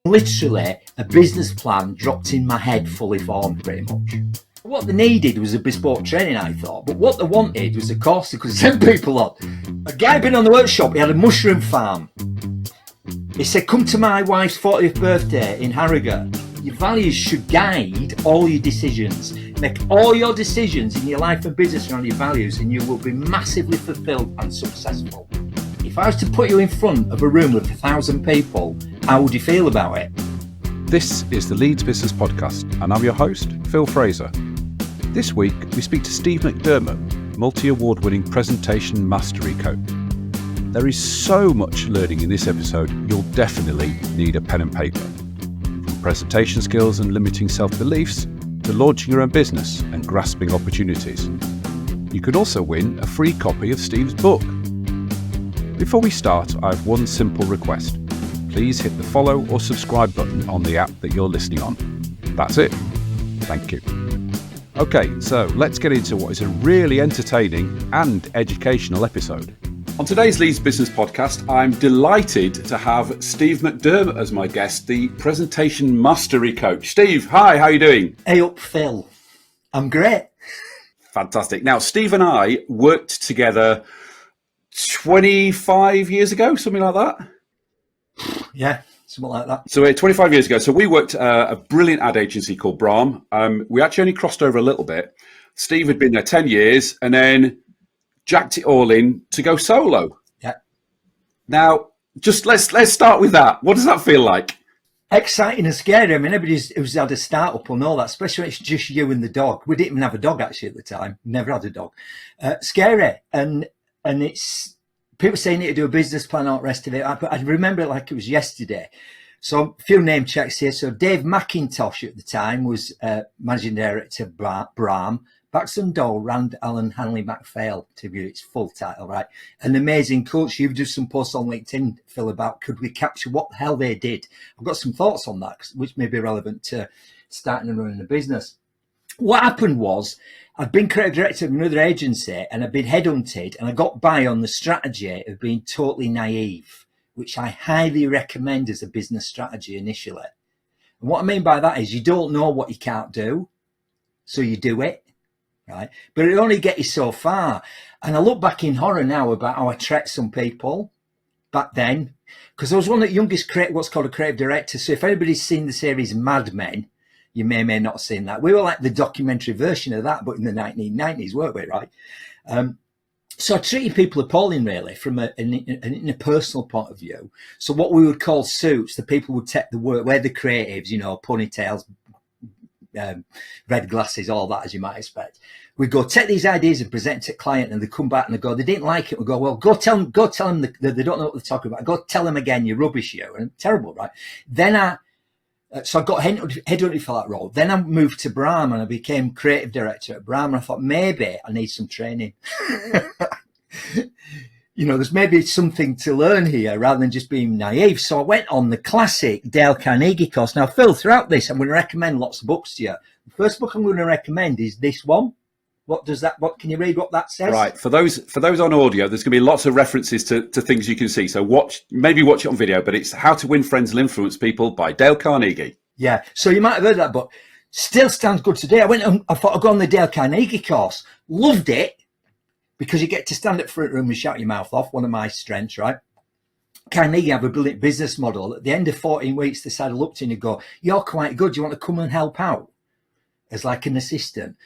Literally, a business plan dropped in my head fully formed, pretty much. What they needed was a bespoke training, I thought, but what they wanted was a course they could send people on. A guy had been on the workshop, he had a mushroom farm. He said, come to my wife's 40th birthday in Harrogate. Your values should guide all your decisions. Make all your decisions in your life and business around your values, and you will be massively fulfilled and successful. If I was to put you in front of a room with 1,000 people, how would you feel about it? This is the Leeds Business Podcast, and I'm your host, Phil Fraser. This week, we speak to Steve Mcdermott, multi-award winning presentation mastery coach. There is so much learning in this episode, you'll definitely need a pen and paper. From presentation skills and limiting self-beliefs, to launching your own business and grasping opportunities. You can also win a free copy of Steve's book. Before we start, I have one simple request. Please hit the follow or subscribe button on the app that you're listening on. That's it. Thank you. Okay, so let's get into what is a really entertaining and educational episode. On today's Leeds Business Podcast, I'm delighted to have Steve Mcdermott as my guest, the presentation mastery coach. Steve, hi, how are you doing? Hey up, Phil. I'm great. Fantastic. Now, Steve and I worked together 25 years ago, something like that? Yeah, something like that. So 25 years ago. So we worked at a brilliant ad agency called Brahm. We actually only crossed over a little bit. Steve had been there 10 years and then jacked it all in to go solo. Yeah. Now, just let's start with that. What does that feel like? Exciting and scary. I mean, everybody who's had a startup will know that, especially when it's just you and the dog. We didn't even have a dog actually at the time. Never had a dog. Scary. And it's people saying you need to do a business plan, all the rest of it. But I remember it like it was yesterday. So a few name checks here. So Dave McIntosh at the time was managing director of Brahm. Baxton Dole, Rand Allen Hanley MacPhail, to give you its full title, right? An amazing coach. You've done some posts on LinkedIn, Phil, about could we capture what the hell they did. I've got some thoughts on that, which may be relevant to starting and running a business. What happened was I'd been creative director of another agency and I'd been headhunted and I got by on the strategy of being totally naive, which I highly recommend as a business strategy initially. And what I mean by that is you don't know what you can't do, so you do it. Right, but it only gets you so far. And I look back in horror now about how I treated some people back then, because I was one of the youngest what's called a creative director. So if anybody's seen the series Mad Men, you may not have seen that. We were like the documentary version of that, but in the 1990s, weren't we? Right. So I treated people appalling, really, from in a personal point of view. So what we would call suits, the people would take the work, wear the creatives, ponytails, red glasses, all that, as you might expect. We go take these ideas and present to a client, and they come back and they go, they didn't like it. We go, well, go tell them that they don't know what they're talking about. Go tell them again, you're rubbish, you, and terrible, right? Then so I got headhunted for that role. Then I moved to Brahm and I became creative director at Brahm. And I thought maybe I need some training. There's maybe something to learn here rather than just being naive. So I went on the classic Dale Carnegie course. Now, Phil, throughout this, I'm going to recommend lots of books to you. The first book I'm going to recommend is this one. What can you read what that says? Right. For those on audio, there's going to be lots of references to things you can see. So watch it on video, but it's How to Win Friends and Influence People by Dale Carnegie. Yeah. So you might have heard that, but still stands good today. I thought I'd go on the Dale Carnegie course. Loved it. Because you get to stand at front room and shout your mouth off, one of my strengths, right? Carnegie have a brilliant business model. At the end of 14 weeks, they said, I looked in and go, you're quite good. You want to come and help out as like an assistant?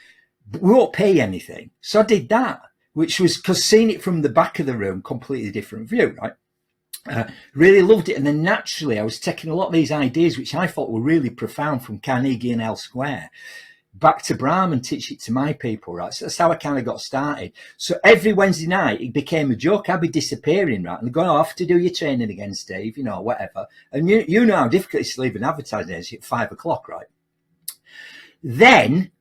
But we won't pay you anything. So I did that, which was because seeing it from the back of the room, completely different view, right? Really loved it. And then naturally, I was taking a lot of these ideas, which I thought were really profound from Carnegie and elsewhere, back to Brahm and teach it to my people, right? So that's how I kind of got started. So every Wednesday night, it became a joke. I'd be disappearing, right? And they're going, I have to do your training again, Steve, whatever. And you know how difficult it is to leave an advertising agency at 5 o'clock, right? Then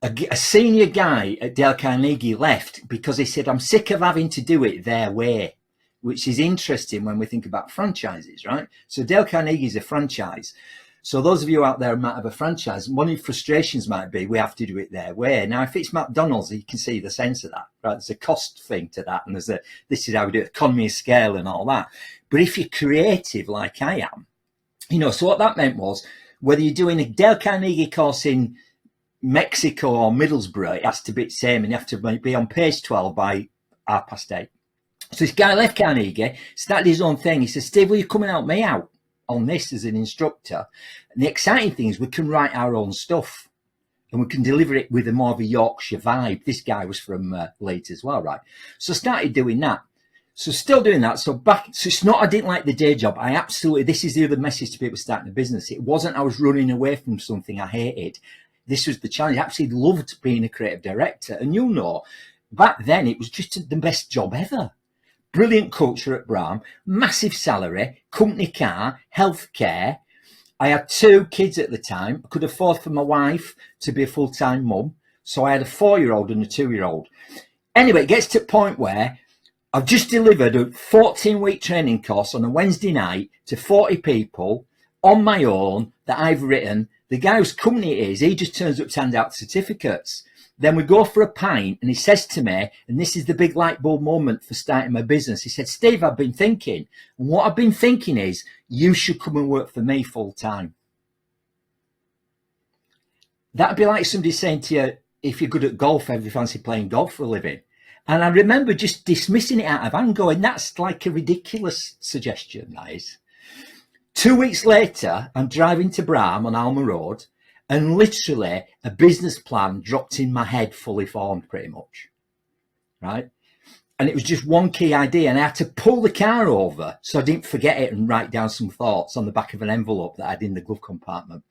a senior guy at Dale Carnegie left because he said, I'm sick of having to do it their way, which is interesting when we think about franchises, right? So Dale Carnegie is a franchise. So those of you out there who might have a franchise, one of the frustrations might be we have to do it their way. Now, if it's McDonald's, you can see the sense of that, right? There's a cost thing to that, and this is how we do it, economy of scale and all that. But if you're creative like I am, So what that meant was, whether you're doing a Dale Carnegie course in Mexico or Middlesbrough, it has to be the same, and you have to be on page 12 by 8:30. So this guy left Carnegie, started his own thing. He said, Steve, will you come and help me out on this as an instructor? And the exciting thing is we can write our own stuff and we can deliver it with a more of a Yorkshire vibe. This guy was from Leeds as well, right? So I started doing that. So still doing that. So it's not, I didn't like the day job. This is the other message to people starting a business. It wasn't I was running away from something I hated. This was the challenge. I absolutely loved being a creative director. And back then it was just the best job ever. Brilliant culture at Bram, massive salary, company car, healthcare. I had 2 kids at the time. I could afford for my wife to be a full-time mum. So I had a 4-year-old and a 2-year-old. Anyway, it gets to a point where I've just delivered a 14-week training course on a Wednesday night to 40 people on my own that I've written. The guy whose company it is, he just turns up to hand out certificates. Then we go for a pint and he says to me, and this is the big light bulb moment for starting my business. He said, Steve, I've been thinking. And what I've been thinking is you should come and work for me full time. That'd be like somebody saying to you, if you're good at golf, ever fancy playing golf for a living? And I remember just dismissing it out of hand, going, that's like a ridiculous suggestion, that is. 2 weeks later, I'm driving to Bram on Alma Road, and literally a business plan dropped in my head, fully formed pretty much, right? And it was just one key idea, and I had to pull the car over so I didn't forget it and write down some thoughts on the back of an envelope that I had in the glove compartment.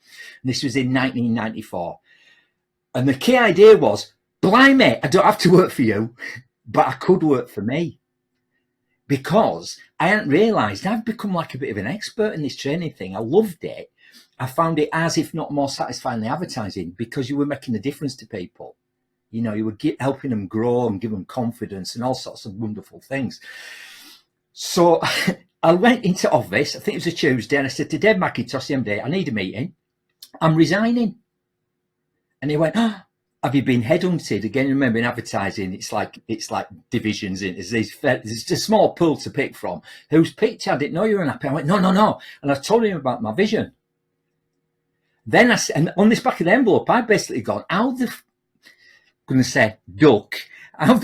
And this was in 1994. And the key idea was, blimey, I don't have to work for you, but I could work for me. Because I hadn't realised I've become like a bit of an expert in this training thing. I loved it. I found it as if not more satisfying than advertising, because you were making a difference to people. You were helping them grow and give them confidence and all sorts of wonderful things. So I went into office, I think it was a Tuesday, and I said to Dave McIntosh the MD, I need a meeting. I'm resigning. And he went, have you been headhunted? Again, remember in advertising, it's like divisions. There's a small pool to pick from. Who's picked you? I didn't know you were unhappy. I went, no. And I told him about my vision. Then and on this back of the envelope, I basically gone, how the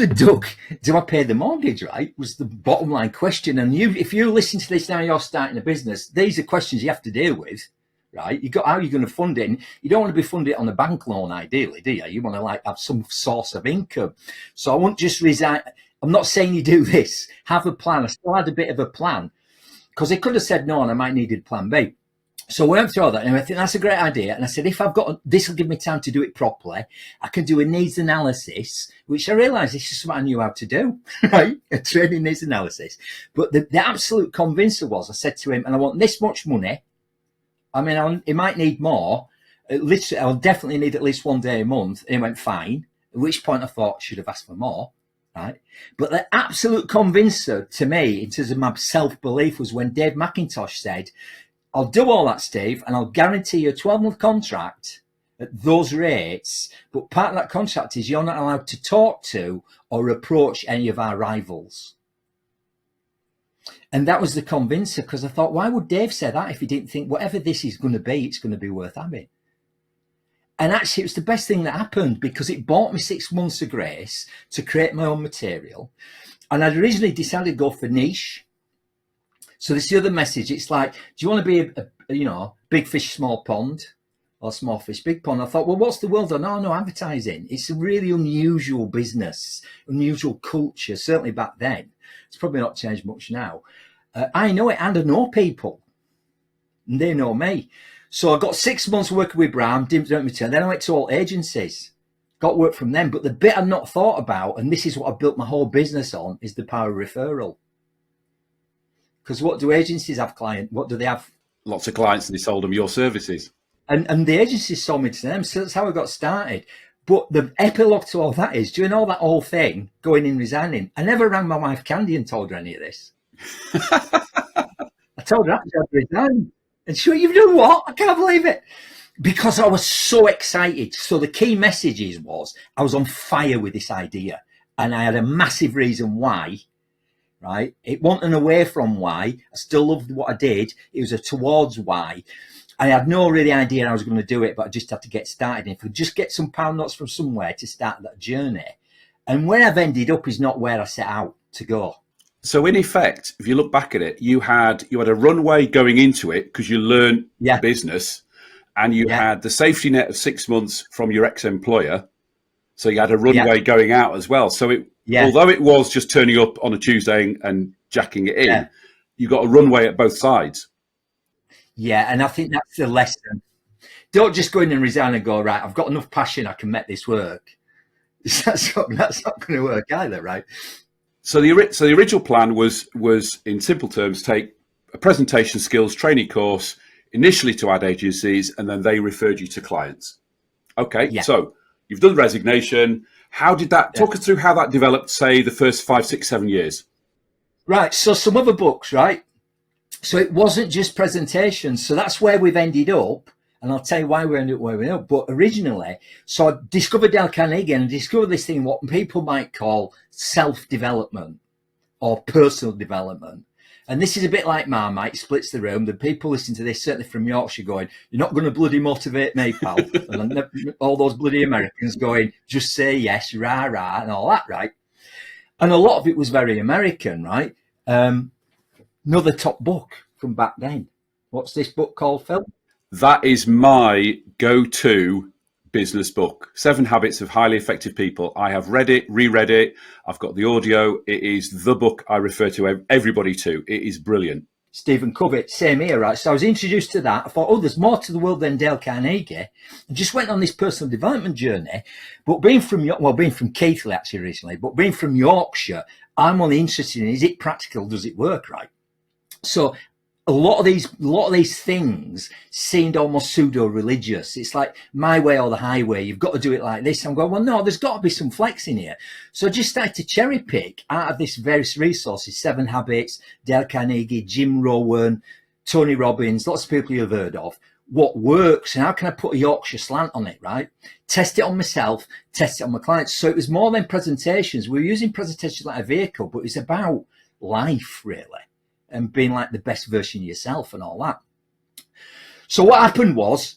duck do I pay the mortgage, right? Was the bottom line question. And if you listen to this now, you're starting a business, these are questions you have to deal with. Right, how are you going to fund it? And you don't want to be funded on a bank loan, ideally, do you? You want to have some source of income. So I won't just resign. I'm not saying you do this. Have a plan. I still had a bit of a plan, because they could have said no, and I might needed plan B. So we went through all that, and I think that's a great idea. And I said, if I've got this, will give me time to do it properly. I can do a needs analysis, which I realised this is something I knew how to do, right? A training needs analysis. But the absolute convincer was, I said to him, and I want this much money. I mean, it might need more. Literally, I'll definitely need at least one day a month. And he went, fine. At which point I thought I should have asked for more, right? But the absolute convincer to me, in terms of my self-belief, was when Dave McIntosh said, I'll do all that, Steve, and I'll guarantee you a 12-month contract at those rates. But part of that contract is you're not allowed to talk to or approach any of our rivals. And that was the convincer, because I thought, why would Dave say that if he didn't think whatever this is going to be, it's going to be worth having? And actually, it was the best thing that happened, because it bought me 6 months of grace to create my own material. And I'd originally decided to go for niche. So this is the other message. It's like, do you want to be a big fish, small pond, or small fish, big pond? I thought, well, what's the world on? No, advertising. It's a really unusual business, unusual culture, certainly back then. It's probably not changed much now. I know it, and I know people, and they know me. So I got 6 months working with Bram, didn't return. Then I went to all agencies, got work from them. But the bit I've not thought about, and this is what I built my whole business on, is the power of referral. Because what do agencies have What do they have? Lots of clients, and they sold them your services. And the agencies sold me to them. So that's how I got started. But the epilogue to all that is, during all that whole thing, going in, resigning, I never rang my wife Candy and told her any of this. I told her after I'd resigned. And she went, you've done what? I can't believe it. Because I was so excited. So the key messages was, I was on fire with this idea. And I had a massive reason why. right? It wasn't an away from why. I still loved what I did. It was a towards why. I had no really idea I was going to do it, but I just had to get started. And if I just get some pound notes from somewhere to start that journey, and where I've ended up is not where I set out to go. So in effect, if you look back at it, you had a runway going into it because you learned the business, and you had the safety net of 6 months from your ex-employer. So you had a runway going out as well. So although it was just turning up on a Tuesday and jacking it in, you got a runway at both sides. Yeah, and I think that's the lesson. Don't just go in and resign and go, right, I've got enough passion, I can make this work. That's not going to work either, right? So the original plan was in simple terms, take a presentation skills training course initially to ad agencies, and then they referred you to clients. Okay, so you've done resignation. How did that, talk us through how that developed, say, the first 5, 6, 7 years? Right, so some other books, right? So it wasn't just presentations. So that's where we've ended up. And I'll tell you why we ended up where we ended up. But originally, so I discovered Dale Carnegie and I discovered this thing, what people might call self-development or personal development. And this is a bit like Marmite, splits the room. The people listening to this, certainly from Yorkshire, going, you're not going to bloody motivate me, pal. And all those bloody Americans going, just say yes, rah, rah, and all that, right? And a lot of it was very American, right? Another top book from back then. What's this book called, Phil? That is my go-to business book, 7 Habits of Highly Effective People. I have read it, reread it. I've got the audio. It is the book I refer to everybody to. It is brilliant. Stephen Covey, same here, right? So I was introduced to that. I thought, oh, there's more to the world than Dale Carnegie. I just went on this personal development journey. But being from Keighley actually recently, but being from Yorkshire, I'm only interested in, is it practical? Does it work, right? So a lot of these things seemed almost pseudo-religious. It's like my way or the highway. You've got to do it like this. I'm going, well, no, there's got to be some flex in here. So I just started to cherry pick out of this various resources, 7 Habits, Dale Carnegie, Jim Rohn, Tony Robbins, lots of people you've heard of, what works and how can I put a Yorkshire slant on it, right? Test it on myself, test it on my clients. So it was more than presentations. We were using presentations like a vehicle, but it's about life, really. And being like the best version of yourself and all that. So what happened was,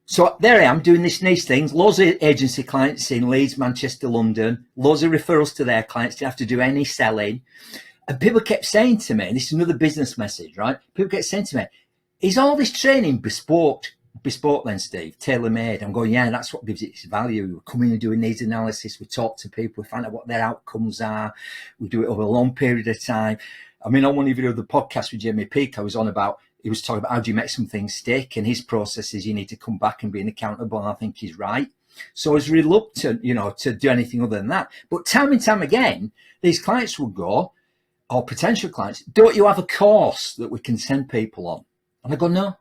so there I am doing this nice things, loads of agency clients in Leeds, Manchester, London, loads of referrals to their clients, didn't have to do any selling. And people kept saying to me, and this is another business message, right? People kept saying to me, is all this training bespoke then, Steve, tailor-made? I'm going, yeah, that's what gives it its value. We come in and do a needs analysis, we talk to people, we find out what their outcomes are, we do it over a long period of time. I mean, on one video of the podcast with Jamie Peake, he was talking about how do you make something stick, and his process is you need to come back and be accountable, and I think he's right. So I was reluctant, to do anything other than that. But time and time again, these clients would go, or potential clients, don't you have a course that we can send people on? And I go, no,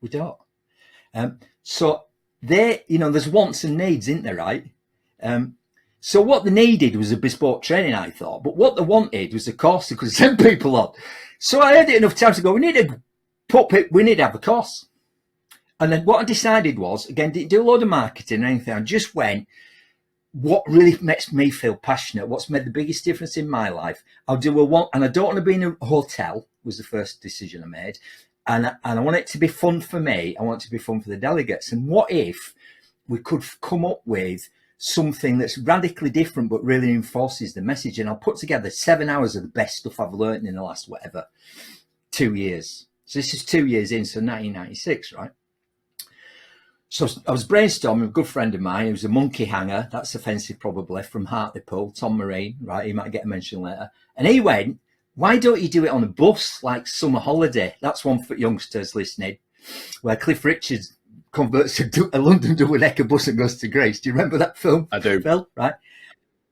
we don't. So there's wants and needs, isn't there, right? So what they needed was a bespoke training, I thought. But what they wanted was a course they could send people on. So I had it enough time to go, we need to have a course. And then what I decided was, again, didn't do a load of marketing or anything. I just went, what really makes me feel passionate, what's made the biggest difference in my life. I'll do and I don't want to be in a hotel, was the first decision I made. And I want it to be fun for me. I want it to be fun for the delegates. And what if we could come up with something that's radically different but really enforces the message? And I'll put together 7 hours of the best stuff I've learned in the last 2 years. So this is 2 years in, so 1996, right? So I was brainstorming with a good friend of mine. He was a monkey hanger, that's offensive probably, from Hartlepool, Tom Marine, right? He might get a mention later. And he went, why don't you do it on a bus like Summer Holiday? That's one for youngsters listening, where Cliff Richards converts a London double-decker bus and goes to Greece. Do you remember that film? I do. Phil, right?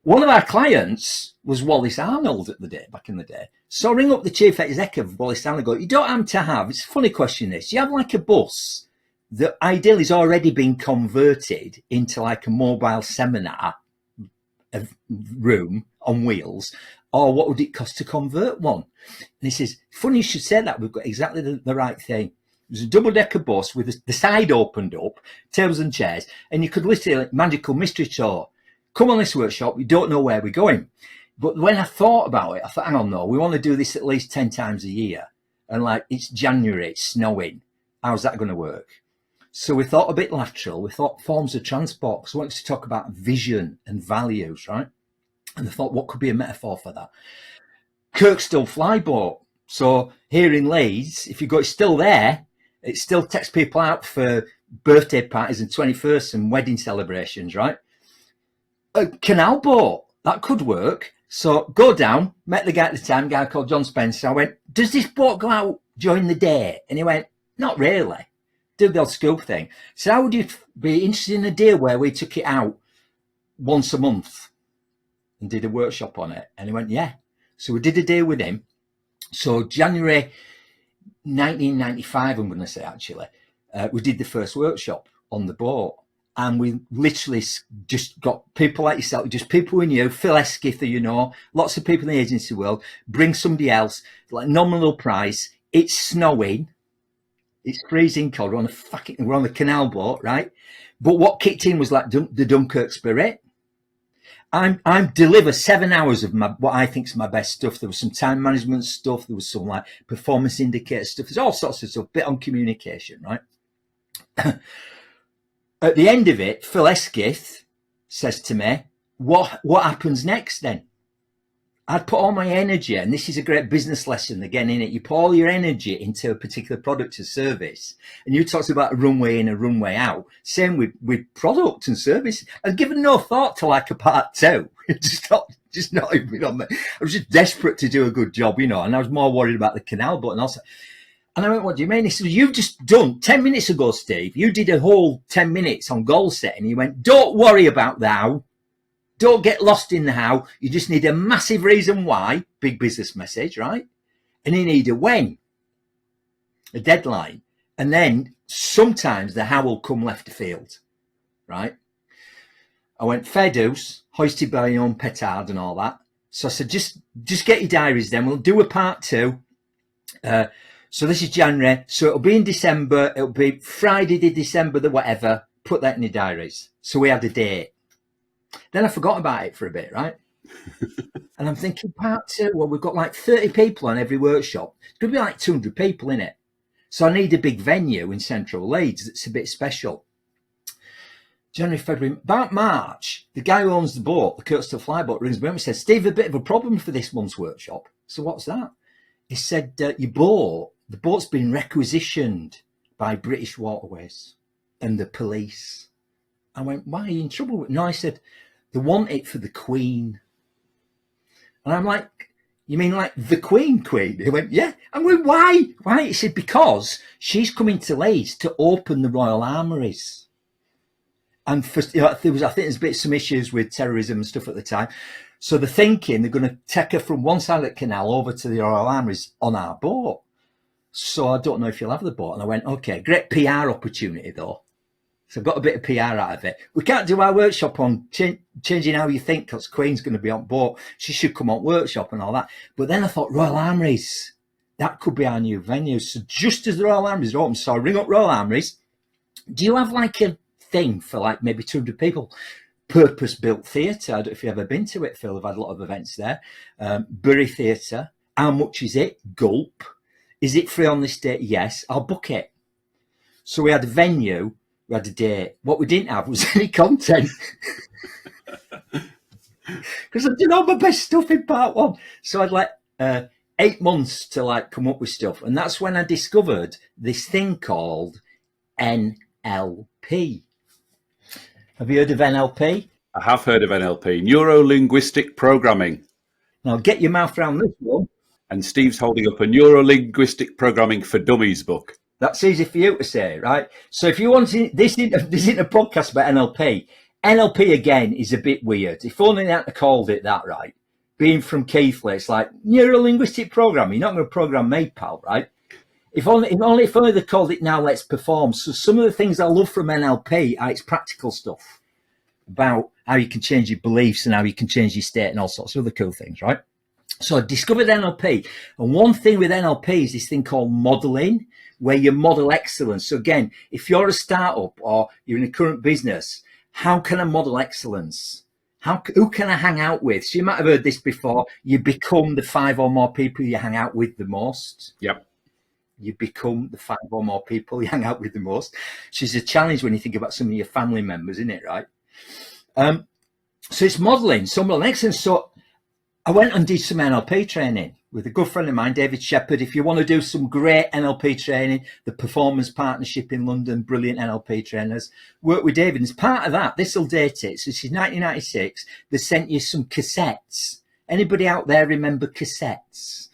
One of our clients was Wallace Arnold back in the day. So I ring up the chief exec of Wallace Arnold and go, you don't have to have, it's a funny question this, you have like a bus that ideally has already been converted into like a mobile seminar room on wheels, or what would it cost to convert one? And he says, funny you should say that, we've got exactly the right thing. It was a double-decker bus with the side opened up, tables and chairs, and you could literally, like, magical mystery tour. Come on this workshop, we don't know where we're going. But when I thought about it, I thought, hang on, no, we want to do this at least 10 times a year. And like, it's January, it's snowing. How's that going to work? So we thought a bit lateral. We thought forms of transport, because we wanted to talk about vision and values, right? And I thought, what could be a metaphor for that? Kirkstall flyboat. So here in Leeds, if you go, it's still there. It still takes people out for birthday parties and 21st and wedding celebrations, right? A canal boat, that could work. So go down, met the guy at the time, a guy called John Spencer. I went, does this boat go out during the day? And he went, not really. Do the old scoop thing. So how would you be interested in a deal where we took it out once a month and did a workshop on it? And he went, yeah. So we did a deal with him. So January 1995, I'm going to say, actually, we did the first workshop on the boat. And we literally just got people like yourself, just people we knew, Phil Eskither, you know, lots of people in the agency world, bring somebody else, like nominal price. It's snowing. It's freezing cold. We're on the canal boat, right? But what kicked in was like the Dunkirk spirit. I'm deliver 7 hours of what I think is my best stuff. There was some time management stuff. There was some like performance indicator stuff. There's all sorts of stuff, bit on communication, right? At the end of it, Phil Eskith says to me, what happens next then? I'd put all my energy, and this is a great business lesson again in it. You put all your energy into a particular product or service, and you talked about a runway in, a runway out. Same with product and service. I'd given no thought to like a part two. just not even on me. I was just desperate to do a good job, you know, and I was more worried about the canal button also. And I went, what do you mean? He said, you've just done 10 minutes ago, Steve. You did a whole 10 minutes on goal setting. He went, don't worry about the how. Don't get lost in the how. You just need a massive reason why. Big business message, right? And you need a when, a deadline. And then sometimes the how will come left of field, right? I went fair dues, hoisted by your own petard and all that. So I said, just get your diaries then. We'll do a part two. So this is January. So it'll be in December. It'll be Friday, December, the whatever. Put that in your diaries. So we had a date. Then I forgot about it for a bit, right? And I'm thinking, part two, well, we've got like 30 people on every workshop. It's going to be like 200 people in it. So I need a big venue in central Leeds that's a bit special. January, February, about March, the guy who owns the boat, the Kirkstall Flyboat, rings me up and says, Steve, a bit of a problem for this month's workshop. So what's that? He said, your boat, the boat's been requisitioned by British Waterways and the police. I went, why are you in trouble? No, I said, they want it for the Queen. And I'm like, you mean like the Queen? He went, yeah. I went, why? He said, because she's coming to Leeds to open the Royal Armouries. And for, you know, I think there's been some issues with terrorism and stuff at the time. So they're thinking they're going to take her from one side of the canal over to the Royal Armouries on our boat. So I don't know if you'll have the boat. And I went, okay, great PR opportunity though. So I've got a bit of PR out of it. We can't do our workshop on changing how you think because Queen's going to be on board. She should come on workshop and all that. But then I thought Royal Armouries, that could be our new venue. So just as the Royal Armouries are open, so I ring up Royal Armouries. Do you have like a thing for like maybe 200 people? Purpose-built theatre. I don't know if you've ever been to it, Phil. I've had a lot of events there. Bury Theatre. How much is it? Gulp. Is it free on this date? Yes. I'll book it. So we had a venue. We had a date. What we didn't have was any content. Because I did all my best stuff in part one. So I'd like 8 months to like come up with stuff. And that's when I discovered this thing called NLP. Have you heard of NLP? I have heard of NLP, Neuro-Linguistic Programming. Now get your mouth around this one. And Steve's holding up a Neuro-Linguistic Programming for Dummies book. That's easy for you to say, right? So if you want to, this isn't a podcast about NLP. NLP, again, is a bit weird. If only they hadn't called it that, right? Being from Keighley, it's like Neuro-Linguistic Programming. You're not going to program me, pal, right? If only they called it Now Let's Perform. So some of the things I love from NLP are its practical stuff about how you can change your beliefs and how you can change your state and all sorts of other cool things, right? So I discovered NLP. And one thing with NLP is this thing called modeling, where you model excellence. So again, if you're a startup or you're in a current business, how can I model excellence? Who can I hang out with? So you might have heard this before. You become the 5 or more people you hang out with the most. Yep. You become the 5 or more people you hang out with the most. So it's a challenge when you think about some of your family members, isn't it, right? So it's modelling, excellent. So I went and did some NLP training with a good friend of mine, David Shepherd. If you want to do some great NLP training, the Performance Partnership in London, brilliant NLP trainers, work with David. And as part of that, this will date it. So this is 1996. They sent you some cassettes. Anybody out there remember cassettes,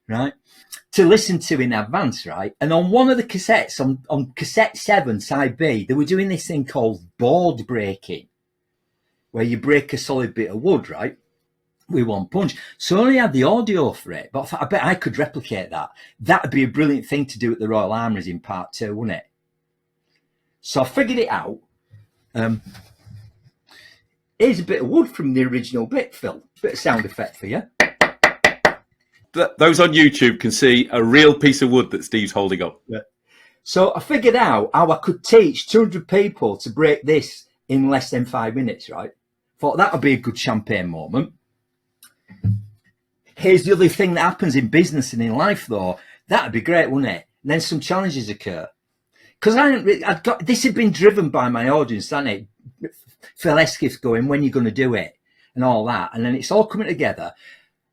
right? To listen to in advance, right? And on one of the cassettes, on cassette 7, side B, they were doing this thing called board breaking, where you break a solid bit of wood, right? With one punch. So I only had the audio for it, but I thought, I bet I could replicate that. That'd be a brilliant thing to do at the Royal Armouries in part 2, wouldn't it? So I figured it out. Here's a bit of wood from the original bit, Phil. Bit of sound effect for you. Those on YouTube can see a real piece of wood that Steve's holding up. Yeah. So I figured out how I could teach 200 people to break this in less than 5 minutes, right? Thought that would be a good champagne moment. Here's the other thing that happens in business and in life, though. That'd be great, wouldn't it? And then some challenges occur. Because this had been driven by my audience, hadn't it? Phil Eskif's going, when you're going to do it and all that. And then it's all coming together.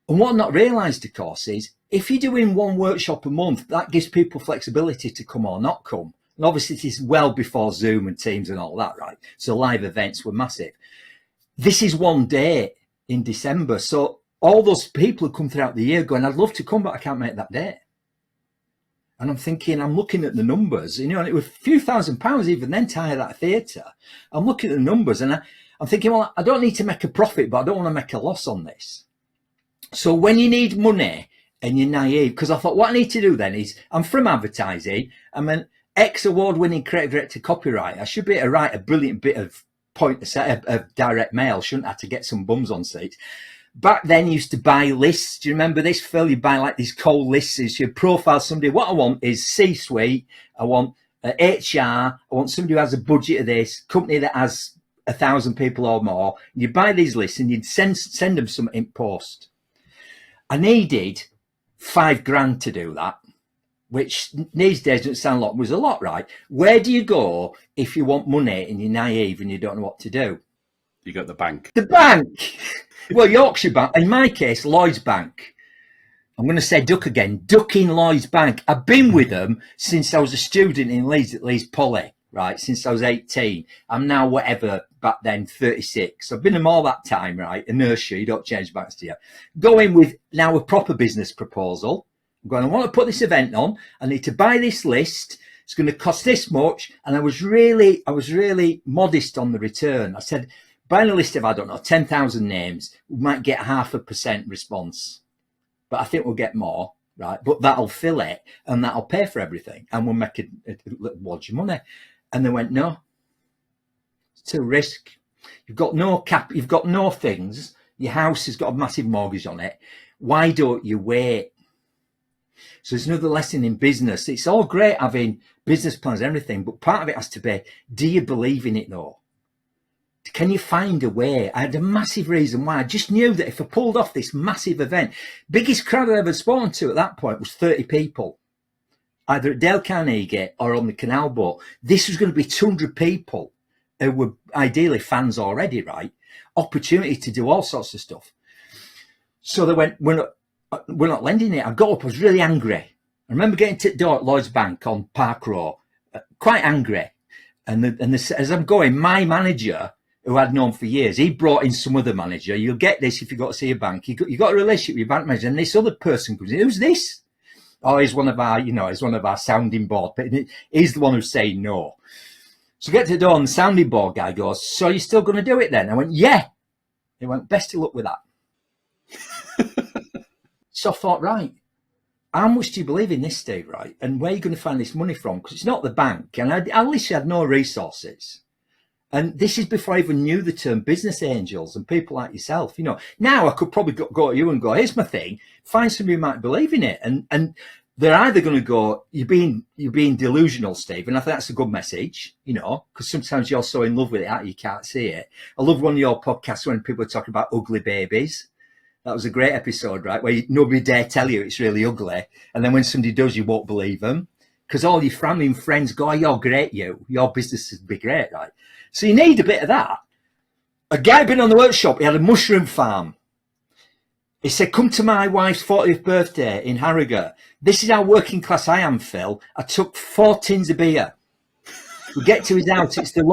And what I've not realised, of course, is if you're doing one workshop a month, that gives people flexibility to come or not come. And obviously, it is well before Zoom and Teams and all that, right? So live events were massive. This is one day in December. So all those people who come throughout the year going, I'd love to come, but I can't make that day. And I'm thinking, I'm looking at the numbers, and it was a few £1,000s even then to hire that theatre. I'm looking at the numbers and I'm thinking, well, I don't need to make a profit, but I don't want to make a loss on this. So when you need money and you're naive, because I thought what I need to do then is, I'm from advertising, I'm an ex-award-winning creative director copywriter. I should be able to write a brilliant bit of of direct mail, shouldn't I, to get some bums on seats. Back then, you used to buy lists. Do you remember this, Phil? You buy like these cold lists. You profile somebody. What I want is C-suite. I want HR. I want somebody who has a budget of this, company that has 1,000 people or more. You buy these lists and you'd send them something in post. I needed $5,000 to do that, which these days doesn't sound like it was a lot, right? Where do you go if you want money and you're naive and you don't know what to do? You got the bank. The bank. Well, Yorkshire Bank, in my case, Lloyds Bank. I'm going to say duck again. Duck in Lloyds Bank. I've been with them since I was a student in Leeds at Leeds Poly, right? Since I was 18. I'm now whatever, back then, 36. I've been them all that time, right? Inertia, you don't change banks, do you? Going with now a proper business proposal. I'm going, I want to put this event on. I need to buy this list. It's going to cost this much. And I was really modest on the return. I said, buying a list of, I don't know, 10,000 names, we might get 0.5% response. But I think we'll get more, right? But that'll fill it and that'll pay for everything. And we'll make a little wad of money. And they went, no, it's a risk. You've got no cap, you've got no things. Your house has got a massive mortgage on it. Why don't you wait? So there's another lesson in business. It's all great having business plans and everything, but part of it has to be, do you believe in it though? Can you find a way? I had a massive reason why. I just knew that if I pulled off this massive event, biggest crowd I'd ever spoken to at that point was 30 people, either at Dale Carnegie or on the canal boat. This was going to be 200 people who were ideally fans already, right? Opportunity to do all sorts of stuff. So they went, we're not lending it. I got up, I was really angry. I remember getting to the door at Lloyds Bank on Park Row, quite angry. And as I'm going, my manager, who I'd known for years, he brought in some other manager. You'll get this if you got to see a bank. You got a relationship with your bank manager, and this other person comes in. Who's this? Oh, he's one of our, he's one of our sounding board. But he's the one who's saying no. So get to the door, and the sounding board guy goes, so you're still going to do it then? I went, yeah. He went, best of luck with that. So I thought, right, how much do you believe in this, Steve, right? And where are you going to find this money from? Because it's not the bank. And I literally had no resources. And this is before I even knew the term business angels and people like yourself. Now I could probably go to you and go, here's my thing. Find somebody who might believe in it. And they're either going to go, you're being delusional, Steve, and I think that's a good message, you know, because sometimes you're so in love with it, you can't see it. I love one of your podcasts when people talk about ugly babies. That was a great episode, right, where nobody dare tell you it's really ugly, and then when somebody does, you won't believe them, because all your family and friends go, oh, you're great, your business would be great, right? So you need a bit of that. A guy been on the workshop, he had a mushroom farm. He said, come to my wife's 40th birthday in Harrogate. This is how working class I am, Phil. I took 4 tins of beer. We get to his house. It's the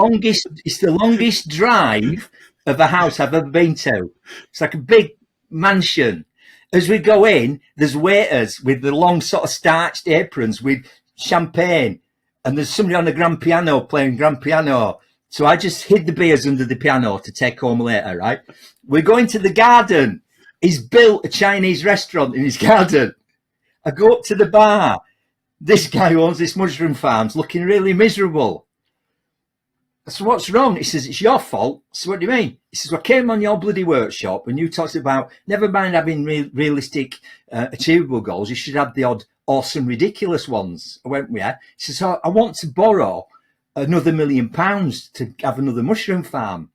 longest drive of a house I've ever been to. It's like a big mansion. As we go in, there's waiters with the long sort of starched aprons with champagne. And there's somebody on the grand piano playing grand piano. So I just hid the beers under the piano to take home later, right? We're going to the garden. He's built a Chinese restaurant in his garden. I go up to the bar. This guy who owns this mushroom farm's looking really miserable. So what's wrong? He says, it's your fault. So what do you mean? He says, well, I came on your bloody workshop and you talked about, never mind having realistic, achievable goals. You should have the odd awesome, ridiculous ones. I went, yeah. He says, oh, I want to borrow another £1 million to have another mushroom farm.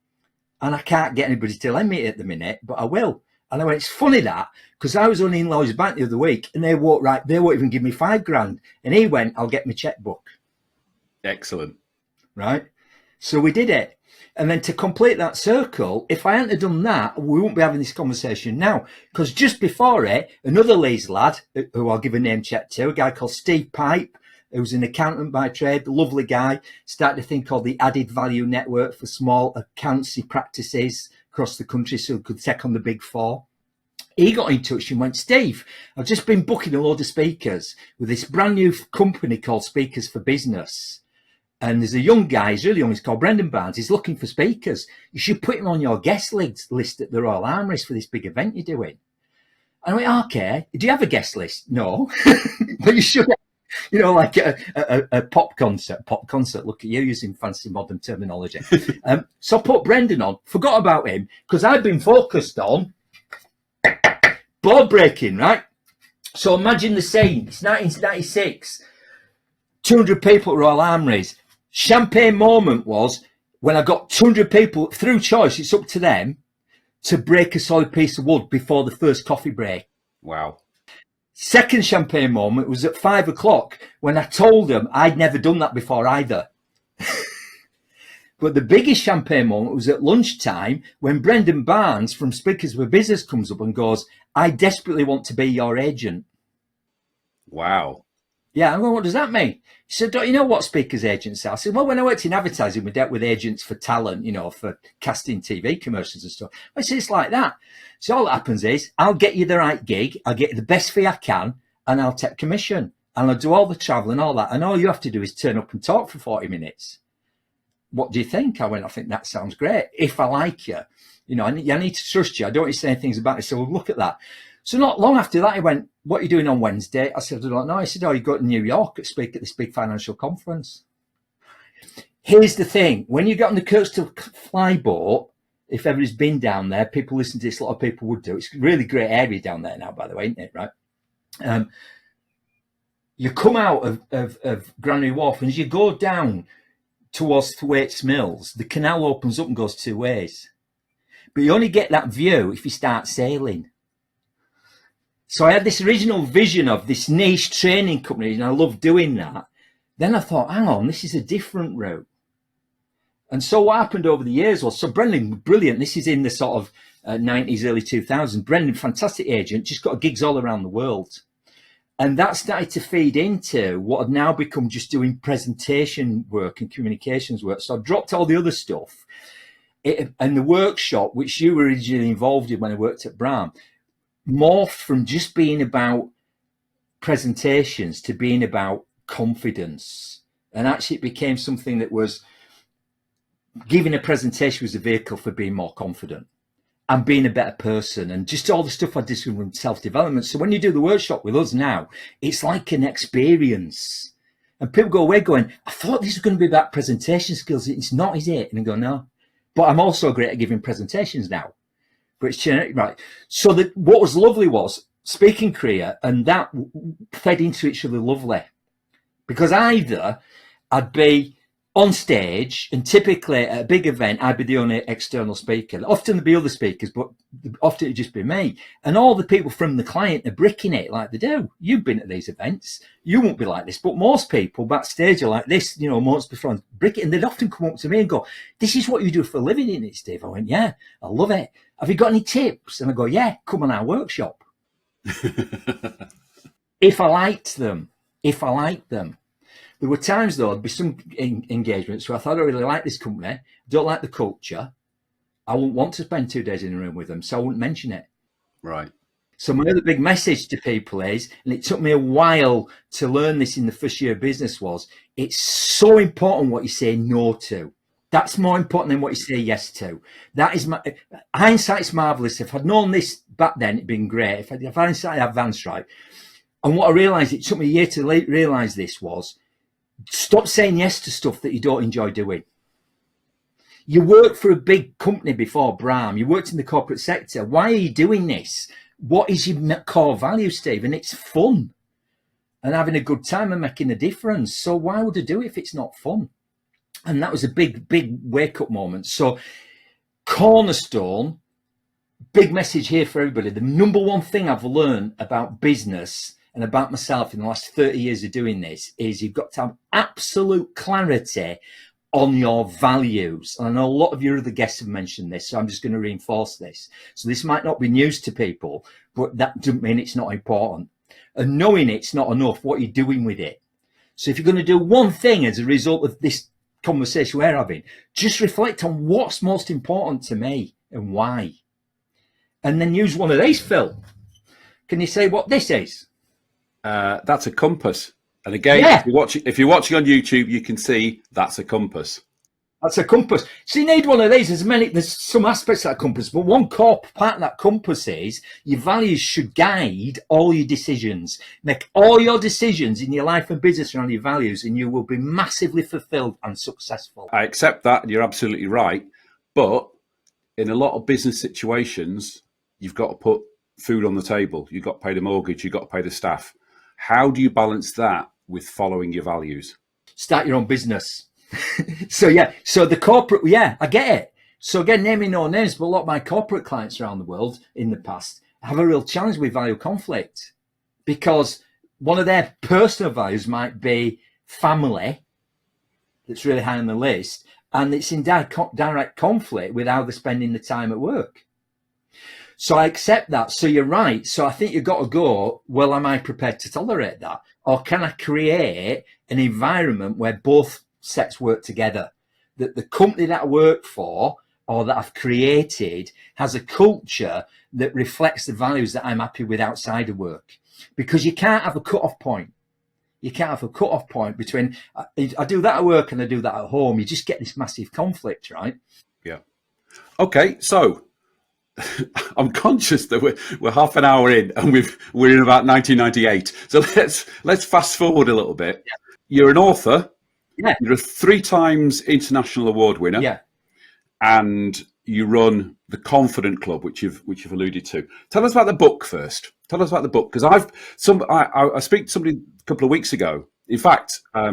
And I can't get anybody to lend me it at the minute, but I will. And I went, it's funny that, because I was only in Lloyd's Bank the other week and they won't even give me £5,000. And he went, I'll get my checkbook. Excellent. Right. So we did it. And then to complete that circle, if I hadn't have done that, we wouldn't be having this conversation now. Because just before it, another Leeds lad, who I'll give a name check to, a guy called Steve Pipe, who's an accountant by trade, lovely guy, started a thing called the Added Value Network for small accountancy practices across the country so he could take on the big four. He got in touch and went, Steve, I've just been booking a load of speakers with this brand new company called Speakers for Business. And there's a young guy, he's really young, he's called Brendan Barnes, he's looking for speakers. You should put him on your guest list at the Royal Armouries for this big event you're doing. And I went, okay, do you have a guest list? No, but you should. You know, like a pop concert, look at you using fancy modern terminology. So I put Brendan on, forgot about him, because I've been focused on board breaking, right? So imagine the scene, it's 1996, 200 people at Royal Armouries. Champagne moment was when I got 200 people, through choice, it's up to them, to break a solid piece of wood before the first coffee break. Wow. Second champagne moment was at 5 o'clock when I told them I'd never done that before either. But the biggest champagne moment was at lunchtime when Brendan Barnes from Speakers for Business comes up and goes, I desperately want to be your agent. Wow. Yeah, I'm going, what does that mean? He said, don't you know what speakers agents are? I said, well, when I worked in advertising, we dealt with agents for talent, you know, for casting TV commercials and stuff. I said, it's like that. So all that happens is I'll get you the right gig, I'll get you the best fee I can, and I'll take commission. And I'll do all the travel and all that. And all you have to do is turn up and talk for 40 minutes. What do you think? I went, I think that sounds great. If I like you, you know, I need to trust you. I don't want you to say things about it. So we'll look at that. So not long after that, he went, what are you doing on Wednesday? I said, I don't know. He said, oh, you go to New York to speak at this big financial conference. Here's the thing. When you get on the Kirkstall flyboat, if everybody's been down there, people listen to this, a lot of people would do. It's a really great area down there now, by the way, isn't it, right? You come out of Granary Wharf, and as you go down towards Thwaites Mills, the canal opens up and goes 2 ways. But you only get that view if you start sailing. So I had this original vision of this niche training company, and I loved doing that. Then I thought, hang on, this is a different route. And so what happened over the years was, so Brendan, brilliant. This is in the sort of 90s, early 2000s. Brendan, fantastic agent, just got gigs all around the world. And that started to feed into what had now become just doing presentation work and communications work. So I dropped all the other stuff. And the workshop, which you were originally involved in when I worked at Bram, morphed from just being about presentations to being about confidence. And actually it became something that was, giving a presentation was a vehicle for being more confident and being a better person, and just all the stuff I did from self-development. So when you do the workshop with us now, it's like an experience. And people go away going, I thought this was going to be about presentation skills. It's not, is it? And I go, no. But I'm also great at giving presentations now. But it's right. So what was lovely was, speaking career, and that fed into each other lovely. Because either I'd be on stage, and typically at a big event, I'd be the only external speaker. Often there'd be other speakers, but often it'd just be me. And all the people from the client are bricking it like they do. You've been at these events. You won't be like this. But most people backstage are like this, months before, brick it. And they'd often come up to me and go, this is what you do for a living, isn't it, Steve? I went, yeah, I love it. Have you got any tips? And I go, yeah, come on our workshop. If I liked them. There were times, though, there'd be some engagements where I thought I really like this company, don't like the culture. I wouldn't want to spend 2 days in a room with them, so I wouldn't mention it. Right. So my other big message to people is, and it took me a while to learn this in the first year of business, was it's so important what you say no to. That's more important than what you say yes to. That is hindsight's marvelous. If I'd known this back then, it'd been great. If hindsight had advanced right. And what I realised, it took me a year to realise this, was stop saying yes to stuff that you don't enjoy doing. You worked for a big company before, Bram. You worked in the corporate sector. Why are you doing this? What is your core value, Steve? And it's fun and having a good time and making a difference. So why would I do it if it's not fun? And that was a big, big wake-up moment. So cornerstone, big message here for everybody. The number one thing I've learned about business and about myself in the last 30 years of doing this is you've got to have absolute clarity on your values. And I know a lot of your other guests have mentioned this, so I'm just going to reinforce this. So this might not be news to people, but that doesn't mean it's not important. And knowing it's not enough, what you're doing with it. So if you're going to do one thing as a result of this conversation we're having, just reflect on what's most important to me and why. And then use one of these, Phil. Can you say what this is? That's a compass. And again, yeah. if you're watching on YouTube, you can see that's a compass. That's a compass. So you need one of these. There's some aspects of that compass, but one core part of that compass is your values should guide all your decisions. Make all your decisions in your life and business around your values, and you will be massively fulfilled and successful. I accept that, and you're absolutely right. But in a lot of business situations, you've got to put food on the table. You've got to pay the mortgage. You've got to pay the staff. How do you balance that with following your values? Start your own business. So the corporate, I get it. So again, naming no names, but a lot of my corporate clients around the world in the past have a real challenge with value conflict, because one of their personal values might be family, that's really high on the list, and it's in direct conflict with how they're spending the time at work. So I accept that. So you're right. So I think you've got to go, well, am I prepared to tolerate that? Or can I create an environment where both sets work together? That the company that I work for or that I've created has a culture that reflects the values that I'm happy with outside of work. Because you can't have a cut-off point. You can't have a cut-off point between, I do that at work and I do that at home. You just get this massive conflict, right? Yeah. Okay, so I'm conscious that we're half an hour in and we're in about 1998. So let's fast forward a little bit. Yeah. You're an author. Yeah. You're a 3 times international award winner. Yeah. And you run the Confident Club, which you've alluded to. Tell us about the book first. Tell us about the book, because I speak to somebody a couple of weeks ago. In fact, I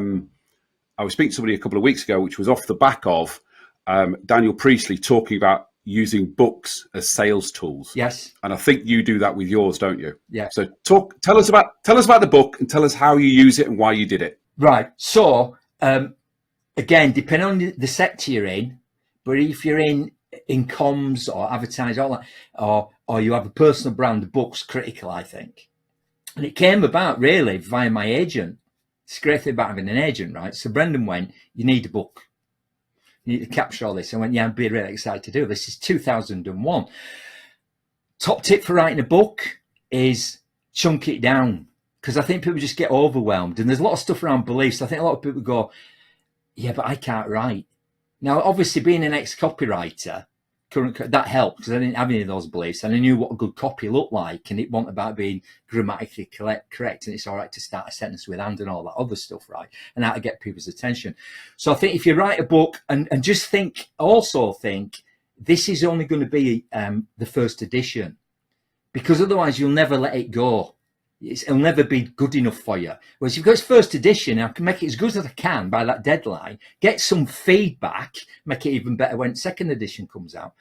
was speaking to somebody a couple of weeks ago, which was off the back of Daniel Priestley talking about using books as sales tools. Yes. And I think you do that with yours, don't you? Yeah. So tell us about the book and tell us how you use it and why you did it. Right. So again, depending on the sector you're in, but if you're in comms or advertising, all that, or you have a personal brand, the book's critical, I think. And it came about really via my agent. It's a great thing about having an agent, right? So Brendan went, you need a book. You need to capture all this. I went, yeah, I'd be really excited to do this. Is 2001. Top tip for writing a book is chunk it down, because I think people just get overwhelmed. And there's a lot of stuff around beliefs. I think a lot of people go, yeah, but I can't write. Now, obviously, being an ex-copywriter, that helped, because I didn't have any of those beliefs, and I knew what a good copy looked like, and it wasn't about being grammatically correct, and it's all right to start a sentence with and all that other stuff, right, and how to get people's attention. So I think if you write a book, and just think, this is only going to be the first edition, because otherwise you'll never let it go. It'll never be good enough for you. Whereas you've got its first edition, I can make it as good as I can by that deadline, get some feedback, make it even better when second edition comes out.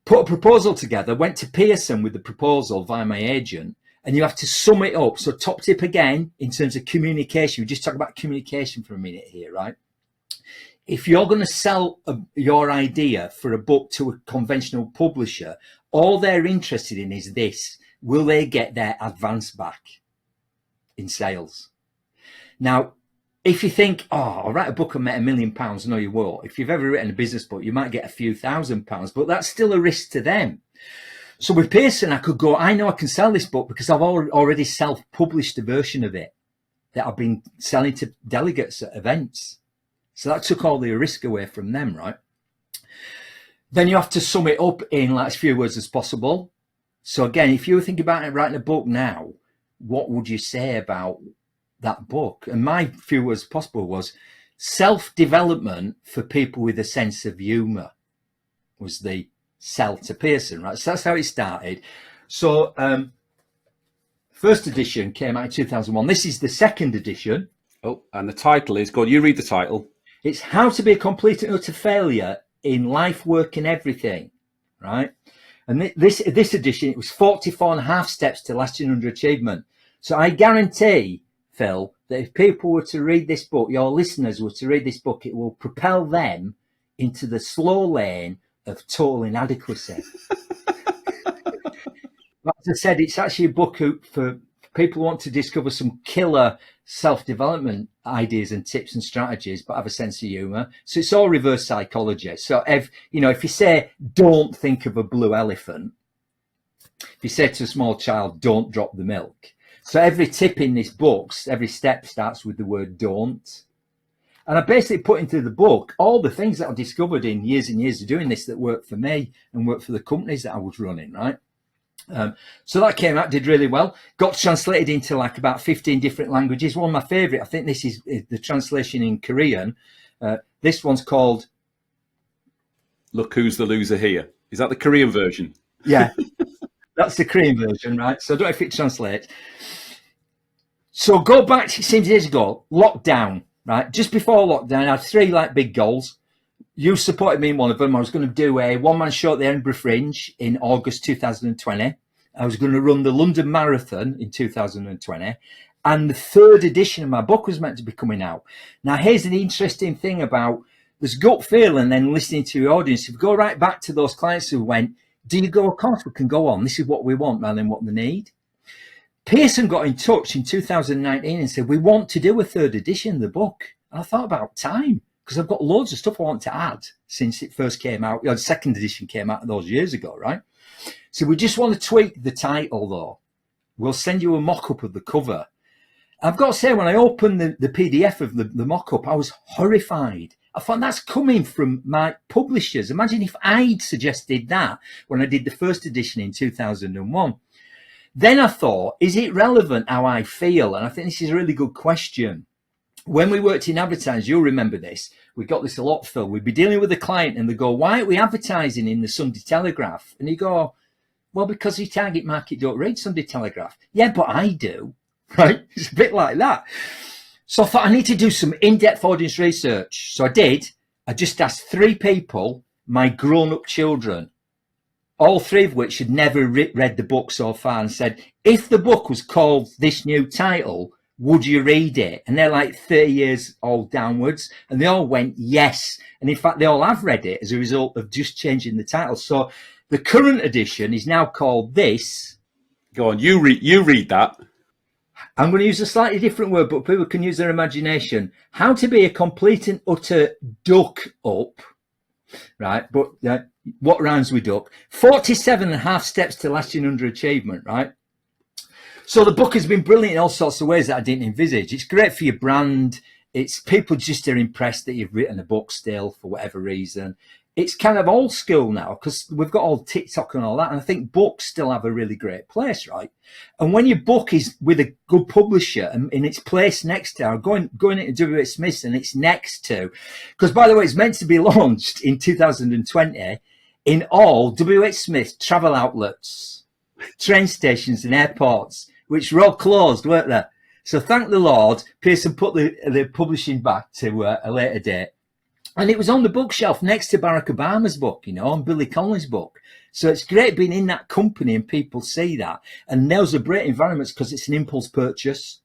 Put a proposal together, went to Pearson with the proposal via my agent, and you have to sum it up. So top tip again, in terms of communication, we just talk about communication for a minute here, right? If you're going to sell your idea for a book to a conventional publisher, all they're interested in is this: will they get their advance back in sales? Now, if you think, oh, I'll write a book and make £1 million, no, you won't. If you've ever written a business book, you might get a few £1,000s, but that's still a risk to them. So with Pearson, I could go, I know I can sell this book because I've already self-published a version of it that I've been selling to delegates at events. So that took all the risk away from them, right? Then you have to sum it up in like as few words as possible. So again, if you were thinking about writing a book now, what would you say about that book? And my few words possible was self-development for people with a sense of humour was the sell to Pearson, right? So that's how it started. So first edition came out in 2001. This is the second edition. Oh, and the title is, go on, you read the title. It's How to Be a Complete and Utter Failure in Life, Work and Everything, right? And this edition, it was 44.5 steps to lasting underachievement. So I guarantee, Phil, that if people were to read this book, your listeners were to read this book, it will propel them into the slow lane of total inadequacy. As I said, it's actually a book for people who want to discover some killer self-development ideas and tips and strategies, but have a sense of humor. So it's all reverse psychology. So if you say, don't think of a blue elephant, if you say to a small child, don't drop the milk. So every tip in this book, every step starts with the word don't. And I basically put into the book all the things that I discovered in years and years of doing this that worked for me and worked for the companies that I was running, right? So that came out, did really well, got translated into like about 15 different languages. One of my favorite, I think this is the translation in Korean. This one's called Look Who's the Loser Here. Is that the Korean version? Yeah, that's the Korean version, right? So I don't know if it translates. So go back to 6 years ago, lockdown, right? Just before lockdown, I had 3 like big goals. You supported me in one of them. I was going to do a one-man show at the Edinburgh Fringe in August 2020. I was going to run the London Marathon in 2020. And the 3rd edition of my book was meant to be coming out. Now, here's an interesting thing about this gut feel and then listening to your audience. If you go right back to those clients who went, do you go, of course we can go on. This is what we want rather than what they need. Pearson got in touch in 2019 and said, we want to do a 3rd edition of the book. And I thought about time, because I've got loads of stuff I want to add since it first came out. The 2nd edition came out those years ago, right? So we just want to tweak the title, though. We'll send you a mock-up of the cover. I've got to say, when I opened the PDF of the mock-up, I was horrified. I thought, that's coming from my publishers. Imagine if I'd suggested that when I did the 1st edition in 2001. Then I thought, is it relevant how I feel? And I think this is a really good question. When we worked in advertising, you'll remember this. We got this a lot, Phil. We'd be dealing with a client and they go, why aren't we advertising in the Sunday Telegraph? And you go, well, because your target market don't read Sunday Telegraph. Yeah, but I do, right? It's a bit like that. So I thought I need to do some in-depth audience research. So I did. I just asked 3 people, my grown-up children, all 3 of which had never read the book so far, and said, if the book was called this new title, would you read it? And they're like 30 years old downwards. And they all went, yes. And in fact, they all have read it as a result of just changing the title. So the current edition is now called this. Go on, you read that. I'm going to use a slightly different word, but people can use their imagination. How to be a complete and utter duck up, right? But what rhymes with duck? 47.5 steps to lasting underachievement, right? So the book has been brilliant in all sorts of ways that I didn't envisage. It's great for your brand. It's people just are impressed that you've written a book still for whatever reason. It's kind of old school now because we've got all TikTok and all that. And I think books still have a really great place, right? And when your book is with a good publisher and in its place next to, going into W.H. Smith's and it's next to, because by the way, it's meant to be launched in 2020 in all W.H. Smith travel outlets. train stations and airports, which were all closed, weren't they? So thank the Lord, Pearson put the publishing back to a later date. And it was on the bookshelf next to Barack Obama's book, and Billy Connolly's book. So it's great being in that company and people see that. And those are great environments because it's an impulse purchase.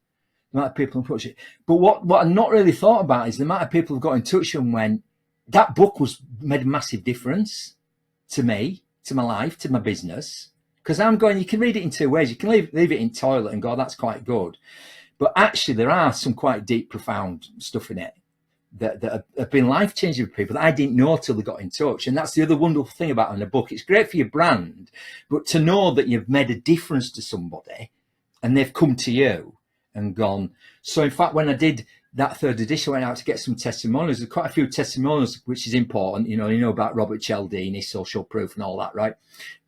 The amount of people approach it. But what I've not really thought about is the amount of people who've got in touch and when that book made a massive difference to me, to my life, to my business. Because I'm going, you can read it in two ways. You can leave it in toilet and go, that's quite good. But actually, there are some quite deep, profound stuff in it that have been life-changing for people that I didn't know till they got in touch. And that's the other wonderful thing about in a book. It's great for your brand, but to know that you've made a difference to somebody and they've come to you and gone. So in fact, when I did that third edition, I went out to get some testimonials. There's quite a few testimonials, which is important. You know about Robert Cialdini, social proof and all that, right?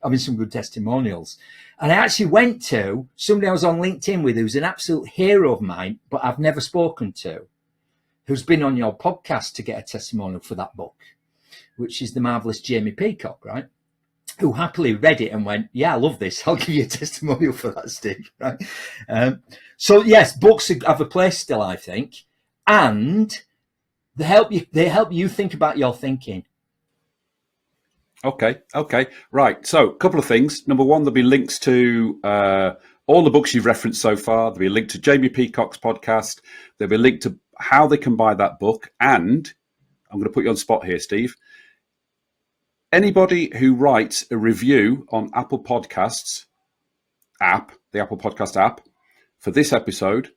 Having some good testimonials. And I actually went to somebody I was on LinkedIn with who's an absolute hero of mine, but I've never spoken to, who's been on your podcast to get a testimonial for that book, which is the marvelous Jamie Peacock, right? Who happily read it and went, yeah, I love this. I'll give you a testimonial for that, Steve, right? So yes, books have a place still, I think. And they help you think about your thinking. Okay. Right. So a couple of things. Number one, there'll be links to all the books you've referenced so far. There'll be a link to Jamie Peacock's podcast. There'll be a link to how they can buy that book. And I'm going to put you on the spot here, Steve. Anybody who writes a review on Apple Podcasts app, the Apple Podcast app, for this episode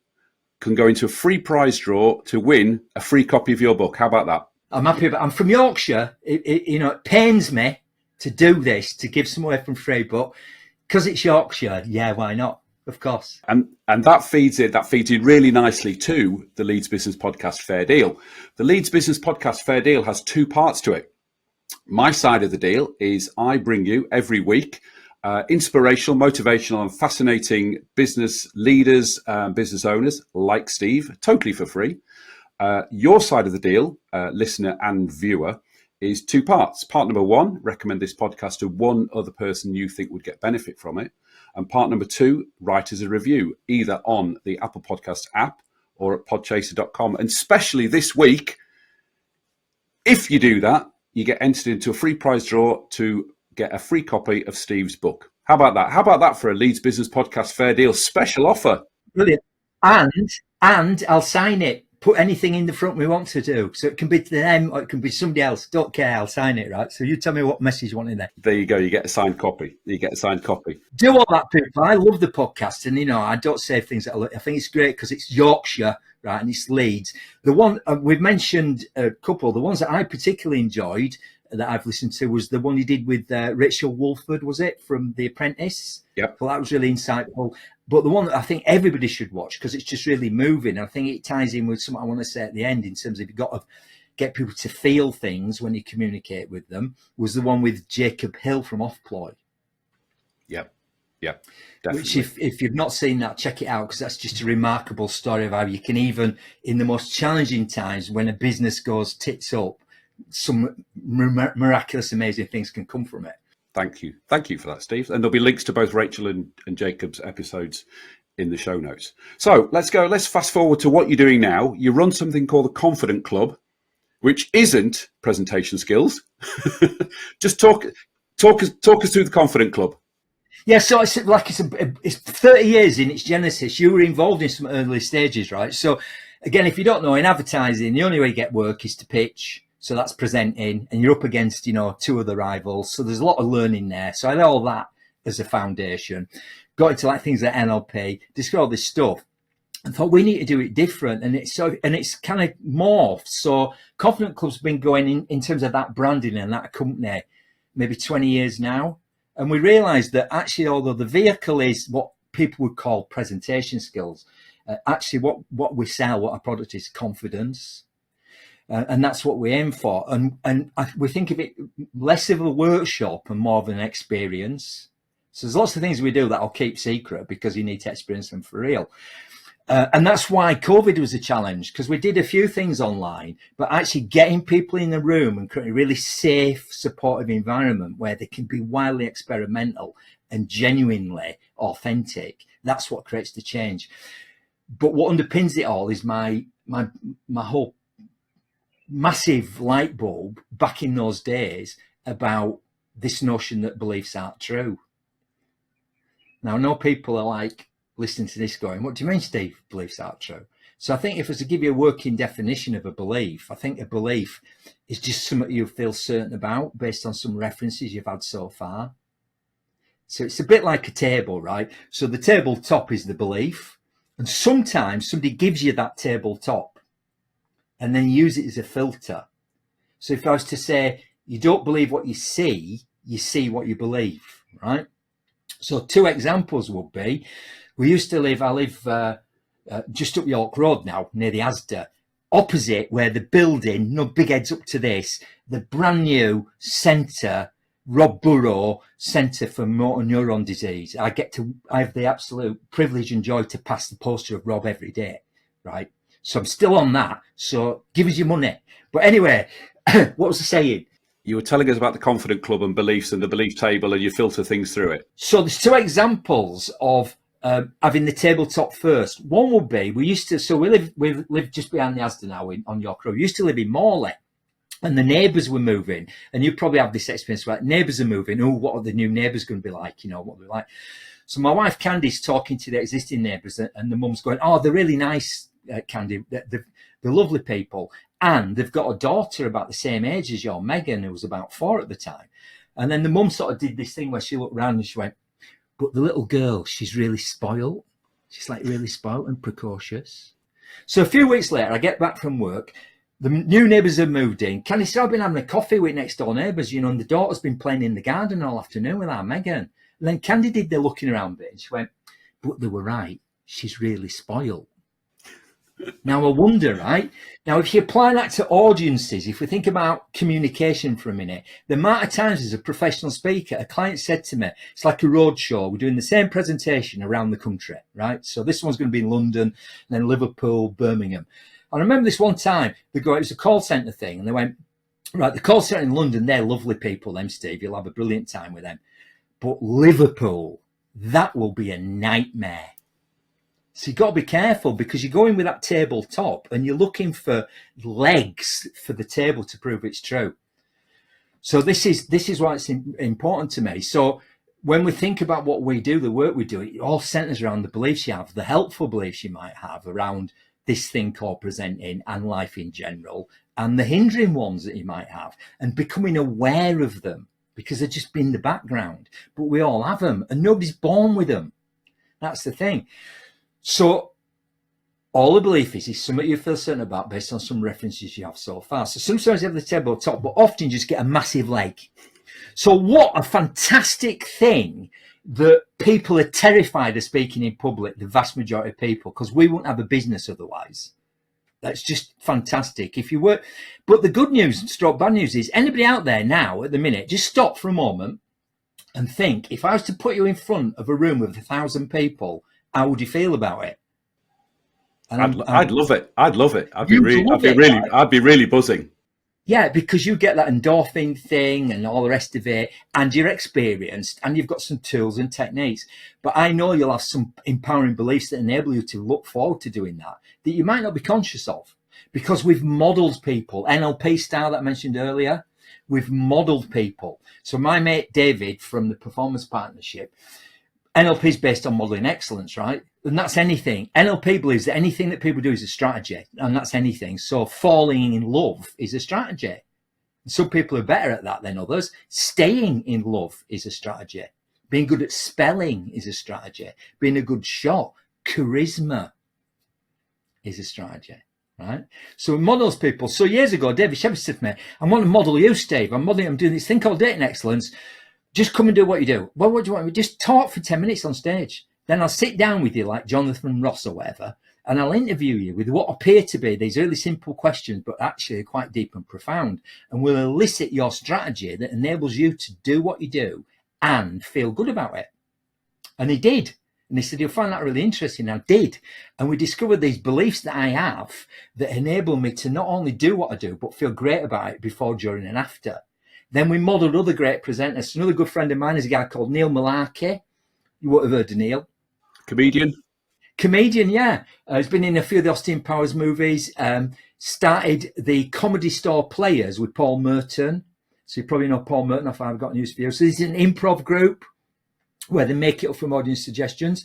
can go into a free prize draw to win a free copy of your book. How about that? I'm happy about. I'm from Yorkshire. It pains me to do this, to give some away from free, but because it's Yorkshire, yeah, why not? Of course. And that feeds in really nicely to the Leeds Business Podcast Fair Deal. The Leeds Business Podcast Fair Deal has two parts to it. My side of the deal is I bring you every week inspirational, motivational, and fascinating business leaders, business owners like Steve, totally for free. Your side of the deal, listener and viewer, is two parts. Part number one, recommend this podcast to one other person you think would get benefit from it. And part number two, write us a review, either on the Apple Podcast app or at podchaser.com. And especially this week, if you do that, you get entered into a free prize draw to get a free copy of Steve's book. How about that? How about that for a Leeds Business Podcast Fair Deal special offer? Brilliant. And I'll sign it. Put anything in the front we want to do. So it can be to them or it can be somebody else. Don't care. I'll sign it, right? So you tell me what message you want in there. There you go. You get a signed copy. Do all that, people. I love the podcast. And, I don't say things that I think it's great because it's Yorkshire, right? And it's Leeds. The one we've mentioned a couple. The ones that I particularly enjoyed that I've listened to was the one you did with Rachel Wolford, was it, from The Apprentice? Yep. Well, that was really insightful. But the one that I think everybody should watch because it's just really moving. I think it ties in with something I want to say at the end in terms of you've got to get people to feel things when you communicate with them, was the one with Jacob Hill from Offploy. Yep, definitely. Which if you've not seen that, check it out because that's just a remarkable story of how you can even, in the most challenging times when a business goes tits up, some miraculous, amazing things can come from it. Thank you for that, Steve. And there'll be links to both Rachel and Jacob's episodes in the show notes. So let's fast forward to what you're doing now. You run something called the Confident Club, which isn't presentation skills. Just talk us through the Confident Club. Yeah, so it's 30 years in its genesis. You were involved in some early stages, right? So again, if you don't know, in advertising, the only way you get work is to pitch. So that's presenting, and you're up against, two other rivals. So there's a lot of learning there. So I had all that as a foundation. Got into things like NLP, discovered all this stuff, and thought we need to do it different. And it's kind of morphed. So Confident Club's been going in terms of that branding and that company, maybe 20 years now. And we realised that actually, although the vehicle is what people would call presentation skills, actually what we sell, what our product is, confidence. And that's what we aim for. And we think of it less of a workshop and more of an experience. So there's lots of things we do that I'll keep secret because you need to experience them for real. And that's why COVID was a challenge, because we did a few things online, but actually getting people in the room and creating a really safe, supportive environment where they can be wildly experimental and genuinely authentic, that's what creates the change. But what underpins it all is my whole massive light bulb back in those days about this notion that beliefs aren't true. Now, I know people are like listening to this going, what do you mean, Steve, beliefs aren't true? So I think if I was to give you a working definition of a belief, I think a belief is just something you feel certain about based on some references you've had so far. So it's a bit like a table, right? So the tabletop is the belief, and sometimes somebody gives you that tabletop and then use it as a filter. So if I was to say, you don't believe what you see what you believe, right? So two examples would be, I live just up York Road now, near the Asda, opposite where the building, no big heads up to this, the brand new centre, Rob Burrow Centre for Motor Neuron Disease. I have the absolute privilege and joy to pass the poster of Rob every day, right? So I'm still on that. So give us your money. But anyway, what was I saying? You were telling us about the Confident Club and beliefs and the belief table, and you filter things through it. So there's two examples of having the tabletop first. One would be, we live just behind the Asda now on York Road. We used to live in Morley, and the neighbours were moving. And you probably have this experience where neighbours are moving. Oh, what are the new neighbours going to be like? You know, what they're like. So my wife Candy's talking to the existing neighbours, and the mum's going, oh, they're really nice, Candy. They're lovely people. And they've got a daughter about the same age as your Megan, who was about 4 at the time. And then the mum sort of did this thing where she looked around and she went, but the little girl, she's really spoiled. She's like really spoiled and precocious. So a few weeks later, I get back from work. The new neighbours have moved in. Candy said, I've been having a coffee with next door neighbours, you know, and the daughter's been playing in the garden all afternoon with our Megan. And then Candy did the looking around bit and she went, but they were right. She's really spoiled. Now, I wonder, right? Now, if you apply that to audiences, if we think about communication for a minute, the amount of times as a professional speaker, a client said to me, it's like a road show. We're doing the same presentation around the country, right? So this one's going to be in London, and then Liverpool, Birmingham. And I remember this one time, it was a call centre thing, and they went, right, the call centre in London, they're lovely people, them, Steve. You'll have a brilliant time with them. But Liverpool, that will be a nightmare. So you've got to be careful because you're going with that tabletop and you're looking for legs for the table to prove it's true. So this is why it's important to me. So when we think about what we do, the work we do, it all centers around the beliefs you have, the helpful beliefs you might have around this thing called presenting and life in general, and the hindering ones that you might have, and becoming aware of them because they've just been in the background. But we all have them and nobody's born with them. That's the thing. So all a belief is something you feel certain about based on some references you have so far. So sometimes you have the tabletop, but often you just get a massive leg. So what a fantastic thing that people are terrified of speaking in public, the vast majority of people, because we wouldn't have a business otherwise. That's just fantastic. If you were, but the good news, stroke bad news is anybody out there now at the minute, just stop for a moment and think, if I was to put you in front of a room with 1,000 people, how would you feel about it? And I'd love it. I'd love it. I'd be really buzzing. Yeah, because you get that endorphin thing and all the rest of it, and you're experienced and you've got some tools and techniques. But I know you'll have some empowering beliefs that enable you to look forward to doing that you might not be conscious of, because we've modeled people, NLP style that I mentioned earlier. We've modeled people. So my mate David from the Performance Partnership, NLP is based on modeling excellence, right? And that's anything. NLP believes that anything that people do is a strategy, and that's anything. So falling in love is a strategy. Some people are better at that than others. Staying in love is a strategy. Being good at spelling is a strategy. Being a good shot, charisma is a strategy, right? So it models people. So years ago, David Shepherd said to me, I want to model you, Steve. I'm doing this thing called dating excellence. Just come and do what you do. Well, what do you want me? Just talk for 10 minutes on stage. Then I'll sit down with you like Jonathan Ross or whatever, and I'll interview you with what appear to be these really simple questions, but actually quite deep and profound. And we'll elicit your strategy that enables you to do what you do and feel good about it. And he did. And he said, you'll find that really interesting. I did. And we discovered these beliefs that I have that enable me to not only do what I do, but feel great about it before, during, and after. Then we modelled other great presenters. Another good friend of mine is a guy called Neil Malarkey. You won't have heard of Neil. Comedian, yeah. He's been in a few of the Austin Powers movies. Started the Comedy Store Players with Paul Merton. So you probably know Paul Merton if I've got news for you. So this is an improv group where they make it up from audience suggestions.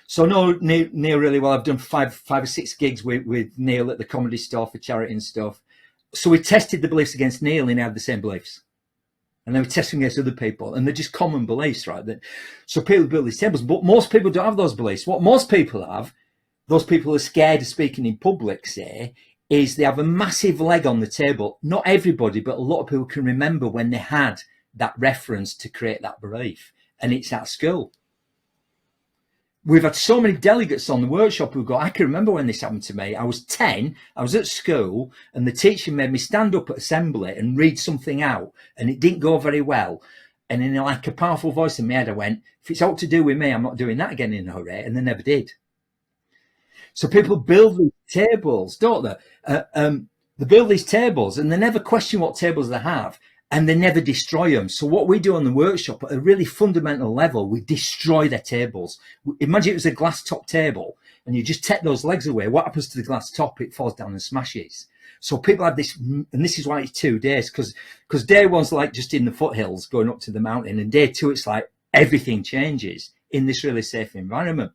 So I know Neil really well. I've done five or six gigs with Neil at the Comedy Store for charity and stuff. So we tested the beliefs against Neil and he had the same beliefs. And then we test them against other people. And they're just common beliefs, right? So people build these tables. But most people don't have those beliefs. What most people have, those people who are scared of speaking in public, say, is they have a massive leg on the table. Not everybody, but a lot of people can remember when they had that reference to create that belief. And it's at school. We've had so many delegates on the workshop who go, I can remember when this happened to me. I was 10, I was at school, and the teacher made me stand up at assembly and read something out, and it didn't go very well. And in like a powerful voice in my head, I went, if it's all to do with me, I'm not doing that again in a hurry. And they never did. So people build these tables, don't they? They build these tables and they never question what tables they have. And they never destroy them. So what we do on the workshop at a really fundamental level, we destroy their tables. Imagine it was a glass top table and you just take those legs away. What happens to the glass top? It falls down and smashes. So people have this, and this is why it's 2 days, because day one's like just in the foothills going up to the mountain, and day two, it's like everything changes in this really safe environment.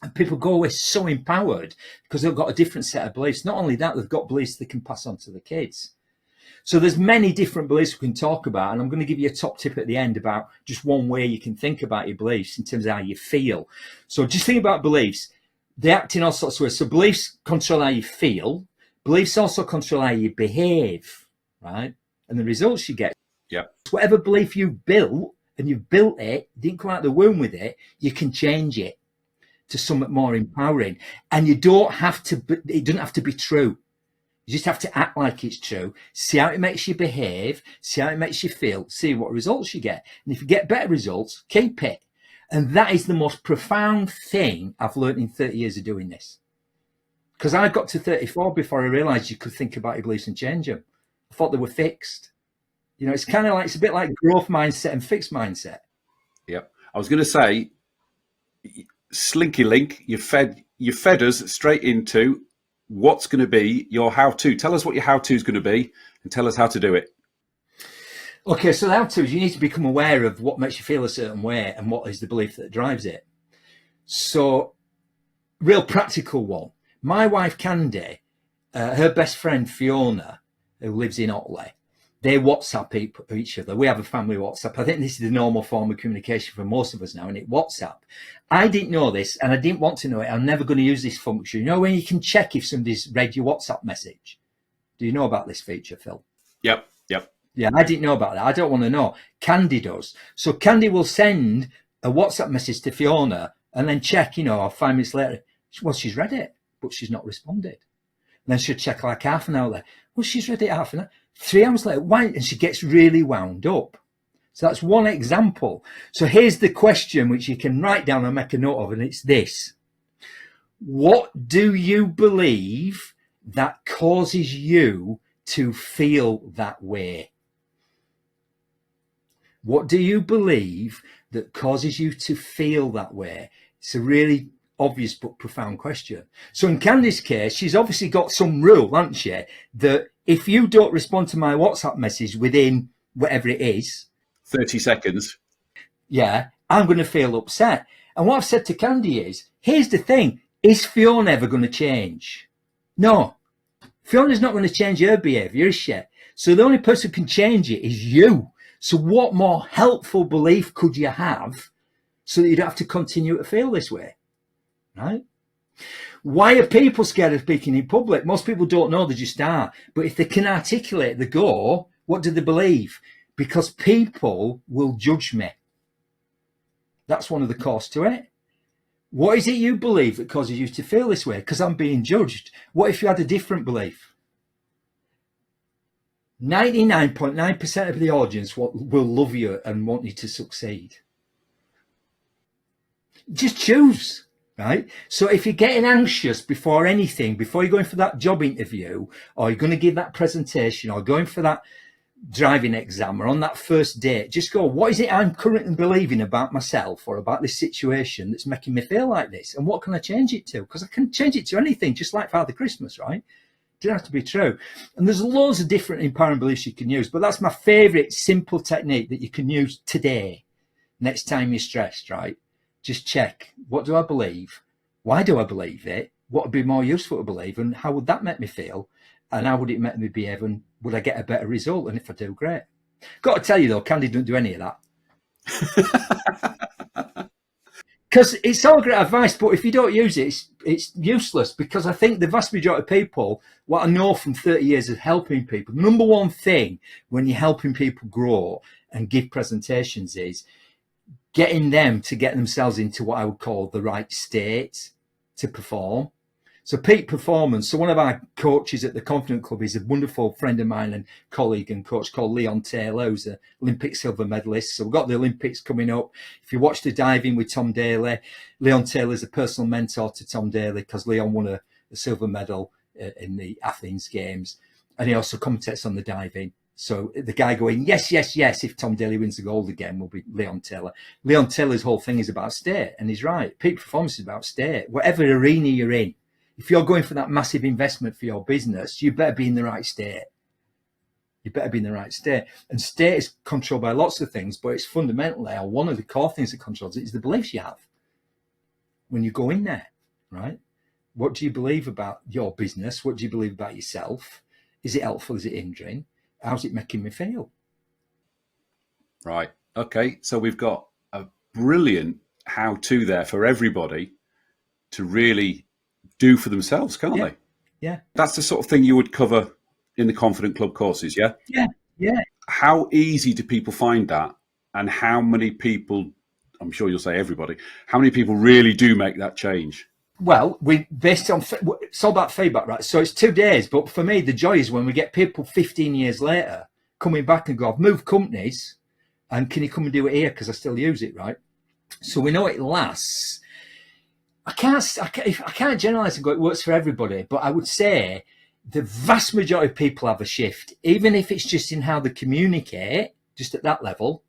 And people go away so empowered because they've got a different set of beliefs. Not only that, they've got beliefs they can pass on to the kids. So there's many different beliefs we can talk about, and I'm going to give you a top tip at the end about just one way you can think about your beliefs in terms of how you feel. So just think about beliefs. They act in all sorts of ways. So beliefs control how you feel. Beliefs also control how you behave, right? And the results you get. Yeah. Whatever belief you built, and you've built it, didn't come out the womb with it, you can change it to something more empowering. And you don't have to, it doesn't have to be true. You just have to act like it's true, see how it makes you behave, see how it makes you feel, see what results you get. And if you get better results, keep it. And that is the most profound thing I've learned in 30 years of doing this. Because I got to 34 before I realized you could think about your beliefs and change them. I thought they were fixed. You know, it's kind of like, it's a bit like growth mindset and fixed mindset. Yep. I was going to say, Slinky Link, you fed us straight into what's going to be your how-to. Tell us what your how-to is going to be and tell us how to do it. Okay, so the how-to is you need to become aware of what makes you feel a certain way and what is the belief that drives it. So, real practical one. My wife, Candy, her best friend, Fiona, who lives in Otley, they WhatsApp each other. We have a family WhatsApp. I think this is the normal form of communication for most of us now, and it WhatsApp. I didn't know this, and I didn't want to know it. I'm never going to use this function. You know when you can check if somebody's read your WhatsApp message? Do you know about this feature, Phil? Yep. Yeah, I didn't know about that. I don't want to know. Candy does. So Candy will send a WhatsApp message to Fiona and then check, 5 minutes later, well, she's read it, but she's not responded. And then she'll check like half an hour later. Well, she's read it half an hour. 3 hours later, why? And she gets really wound up. So that's one example. So here's the question which you can write down and make a note of, and it's this. What do you believe that causes you to feel that way? What do you believe that causes you to feel that way? It's a really obvious but profound question. So in Candy's case, she's obviously got some rule, hasn't she, that if you don't respond to my WhatsApp message within whatever it is, 30 seconds. Yeah, I'm going to feel upset. And what I've said to Candy is, here's the thing, is Fiona ever going to change? No. Fiona's not going to change her behaviour, is she? So the only person who can change it is you. So what more helpful belief could you have so that you don't have to continue to feel this way, right? Why are people scared of speaking in public? Most people don't know, they just are. But if they can articulate the go, what do they believe? Because people will judge me. That's one of the costs to it. What is it you believe that causes you to feel this way? Because I'm being judged. What if you had a different belief? 99.9% of the audience will love you and want you to succeed. Just choose, right? So if you're getting anxious before anything, before you're going for that job interview, or you're going to give that presentation, or going for that driving exam or on that first date, just go, what is it I'm currently believing about myself or about this situation that's making me feel like this? And what can I change it to? Because I can change it to anything, just like Father Christmas, right? It doesn't have to be true. And there's loads of different empowering beliefs you can use, but that's my favorite simple technique that you can use today. Next time you're stressed, right? Just check, what do I believe? Why do I believe it? What would be more useful to believe? And how would that make me feel? And how would it make me behave? And would I get a better result? And if I do, great. Got to tell you though, Candy doesn't do any of that. Because it's all great advice, but if you don't use it, it's useless. Because I think the vast majority of people, what I know from 30 years of helping people, the number one thing when you're helping people grow and give presentations is getting them to get themselves into what I would call the right state to perform. So peak performance. So one of our coaches at the Confident Club is a wonderful friend of mine and colleague and coach called Leon Taylor, who's an Olympic silver medalist. So we've got the Olympics coming up. If you watch the diving with Tom Daley, Leon Taylor is a personal mentor to Tom Daley because Leon won a silver medal in the Athens Games. And he also commentates on the diving. So the guy going, yes, yes, yes, if Tom Daley wins the gold again, will be Leon Taylor. Leon Taylor's whole thing is about state, and he's right. Peak performance is about state. Whatever arena you're in, if you're going for that massive investment for your business, you better be in the right state. You better be in the right state. And state is controlled by lots of things, but it's fundamentally, or one of the core things that controls it is the beliefs you have when you go in there, right? What do you believe about your business? What do you believe about yourself? Is it helpful? Is it hindering? How's it making me feel? Right. Okay. So we've got a brilliant how-to there for everybody to really do for themselves, can't they? Yeah. That's the sort of thing you would cover in the Confident Club courses, yeah? Yeah. How easy do people find that? And how many people, I'm sure you'll say everybody, how many people really do make that change? Well, it's all about feedback, right? So it's 2 days, but for me, the joy is when we get people 15 years later coming back and go, I've moved companies, and can you come and do it here? Because I still use it, right? So we know it lasts. I can't generalize and go, it works for everybody, but I would say the vast majority of people have a shift, even if it's just in how they communicate, just at that level,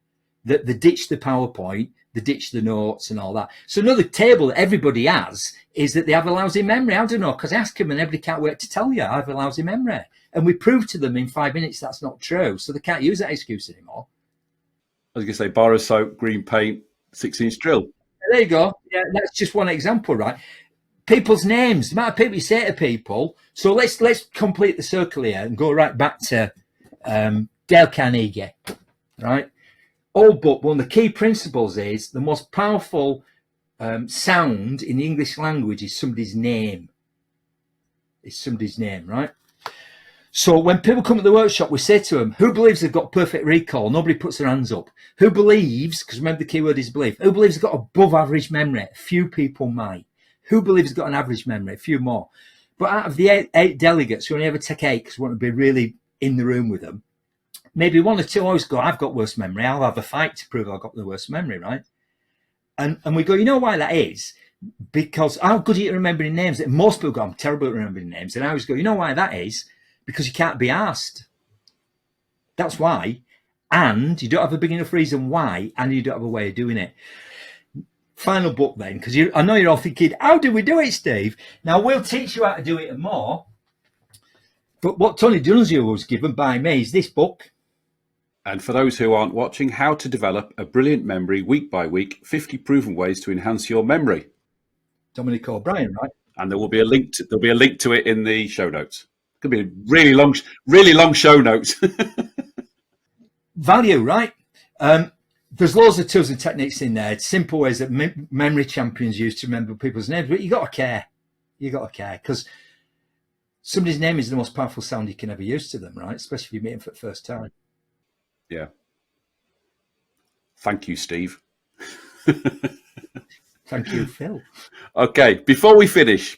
that they ditch the PowerPoint, they ditch the notes and all that. So another table that everybody has is that they have a lousy memory. I don't know, because I ask them and everybody can't wait to tell you I have a lousy memory. And we prove to them in 5 minutes that's not true. So they can't use that excuse anymore. I was going to say bar of soap, green paint, 6-inch drill. There you go. Yeah, that's just one example, right? People's names, the amount of people you say to people. So let's complete the circle here and go right back to Dale Carnegie, right? Old book, one of the key principles is the most powerful sound in the English language is somebody's name. It's somebody's name, right? So when people come to the workshop, we say to them, who believes they've got perfect recall? Nobody puts their hands up. Who believes, because remember the key word is belief, who believes they've got above average memory? A few people might. Who believes they've got an average memory? A few more. But out of the eight delegates, we only ever take 8 because we want to be really in the room with them. Maybe 1 or 2 always go, I've got worse memory. I'll have a fight to prove I've got the worst memory, right? And we go, you know why that is? Because how good are you at remembering names? Most people go, I'm terrible at remembering names. And I always go, you know why that is? Because you can't be asked. That's why. And you don't have a big enough reason why, and you don't have a way of doing it. Final book then, because I know you're all thinking, how do we do it, Steve? Now, we'll teach you how to do it and more. But what Tony Dunzio was given by me is this book. And for those who aren't watching, how to develop a brilliant memory week by week, 50 proven ways to enhance your memory. Dominic O'Brien, right? And there will be a link to it in the show notes. Could be really long show notes. Value, right? There's loads of tools and techniques in there. It's simple ways that memory champions use to remember people's names, but you got to care. You got to care because somebody's name is the most powerful sound you can ever use to them, right? Especially if you meet them for the first time. Yeah. Thank you, Steve. Thank you, Phil. Okay, before we finish,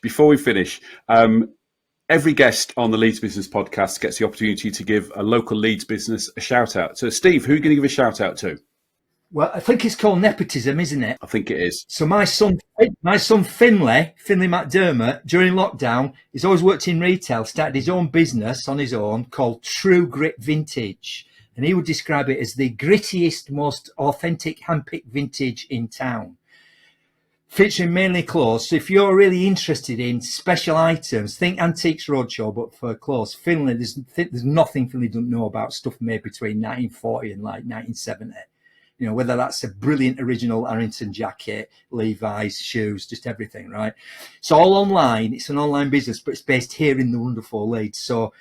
every guest on the Leeds Business Podcast gets the opportunity to give a local Leeds business a shout out. So, Steve, who are you going to give a shout out to? Well, I think it's called nepotism, isn't it? I think it is. So my son Finlay Mcdermott, during lockdown, he's always worked in retail, started his own business on his own called True Grit Vintage. and he would describe it as the grittiest, most authentic handpicked vintage in town, featuring mainly clothes. So if you're really interested in special items, think Antiques Roadshow, but for clothes. Finley, there's nothing Finley doesn't know about stuff made between 1940 and like 1970. You know, whether that's a brilliant original Harrington jacket, Levi's, shoes, just everything, right? It's all online. It's an online business, but it's based here in the wonderful Leeds. So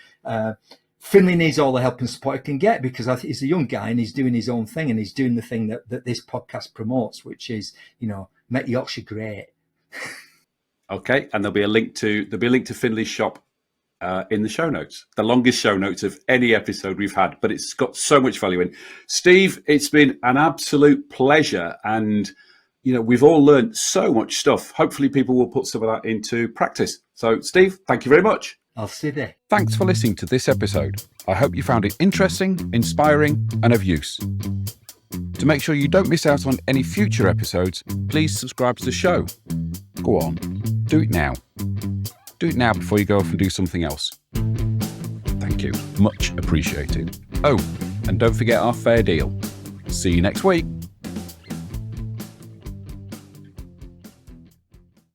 Finley needs all the help and support he can get, because I think he's a young guy and he's doing his own thing, and he's doing the thing that this podcast promotes, which is, you know, make Yorkshire great. Okay, and there'll be a link to Finley's shop in the show notes, the longest show notes of any episode we've had, but it's got so much value in. Steve, it's been an absolute pleasure, and you know, we've all learned so much stuff. Hopefully people will put some of that into practice. So Steve, thank you very much. I'll see there. Thanks for listening to this episode. I hope you found it interesting, inspiring, and of use. To make sure you don't miss out on any future episodes, please subscribe to the show. Go on, do it now. Do it now before you go off and do something else. Thank you. Much appreciated. Oh, and don't forget our fair deal. See you next week.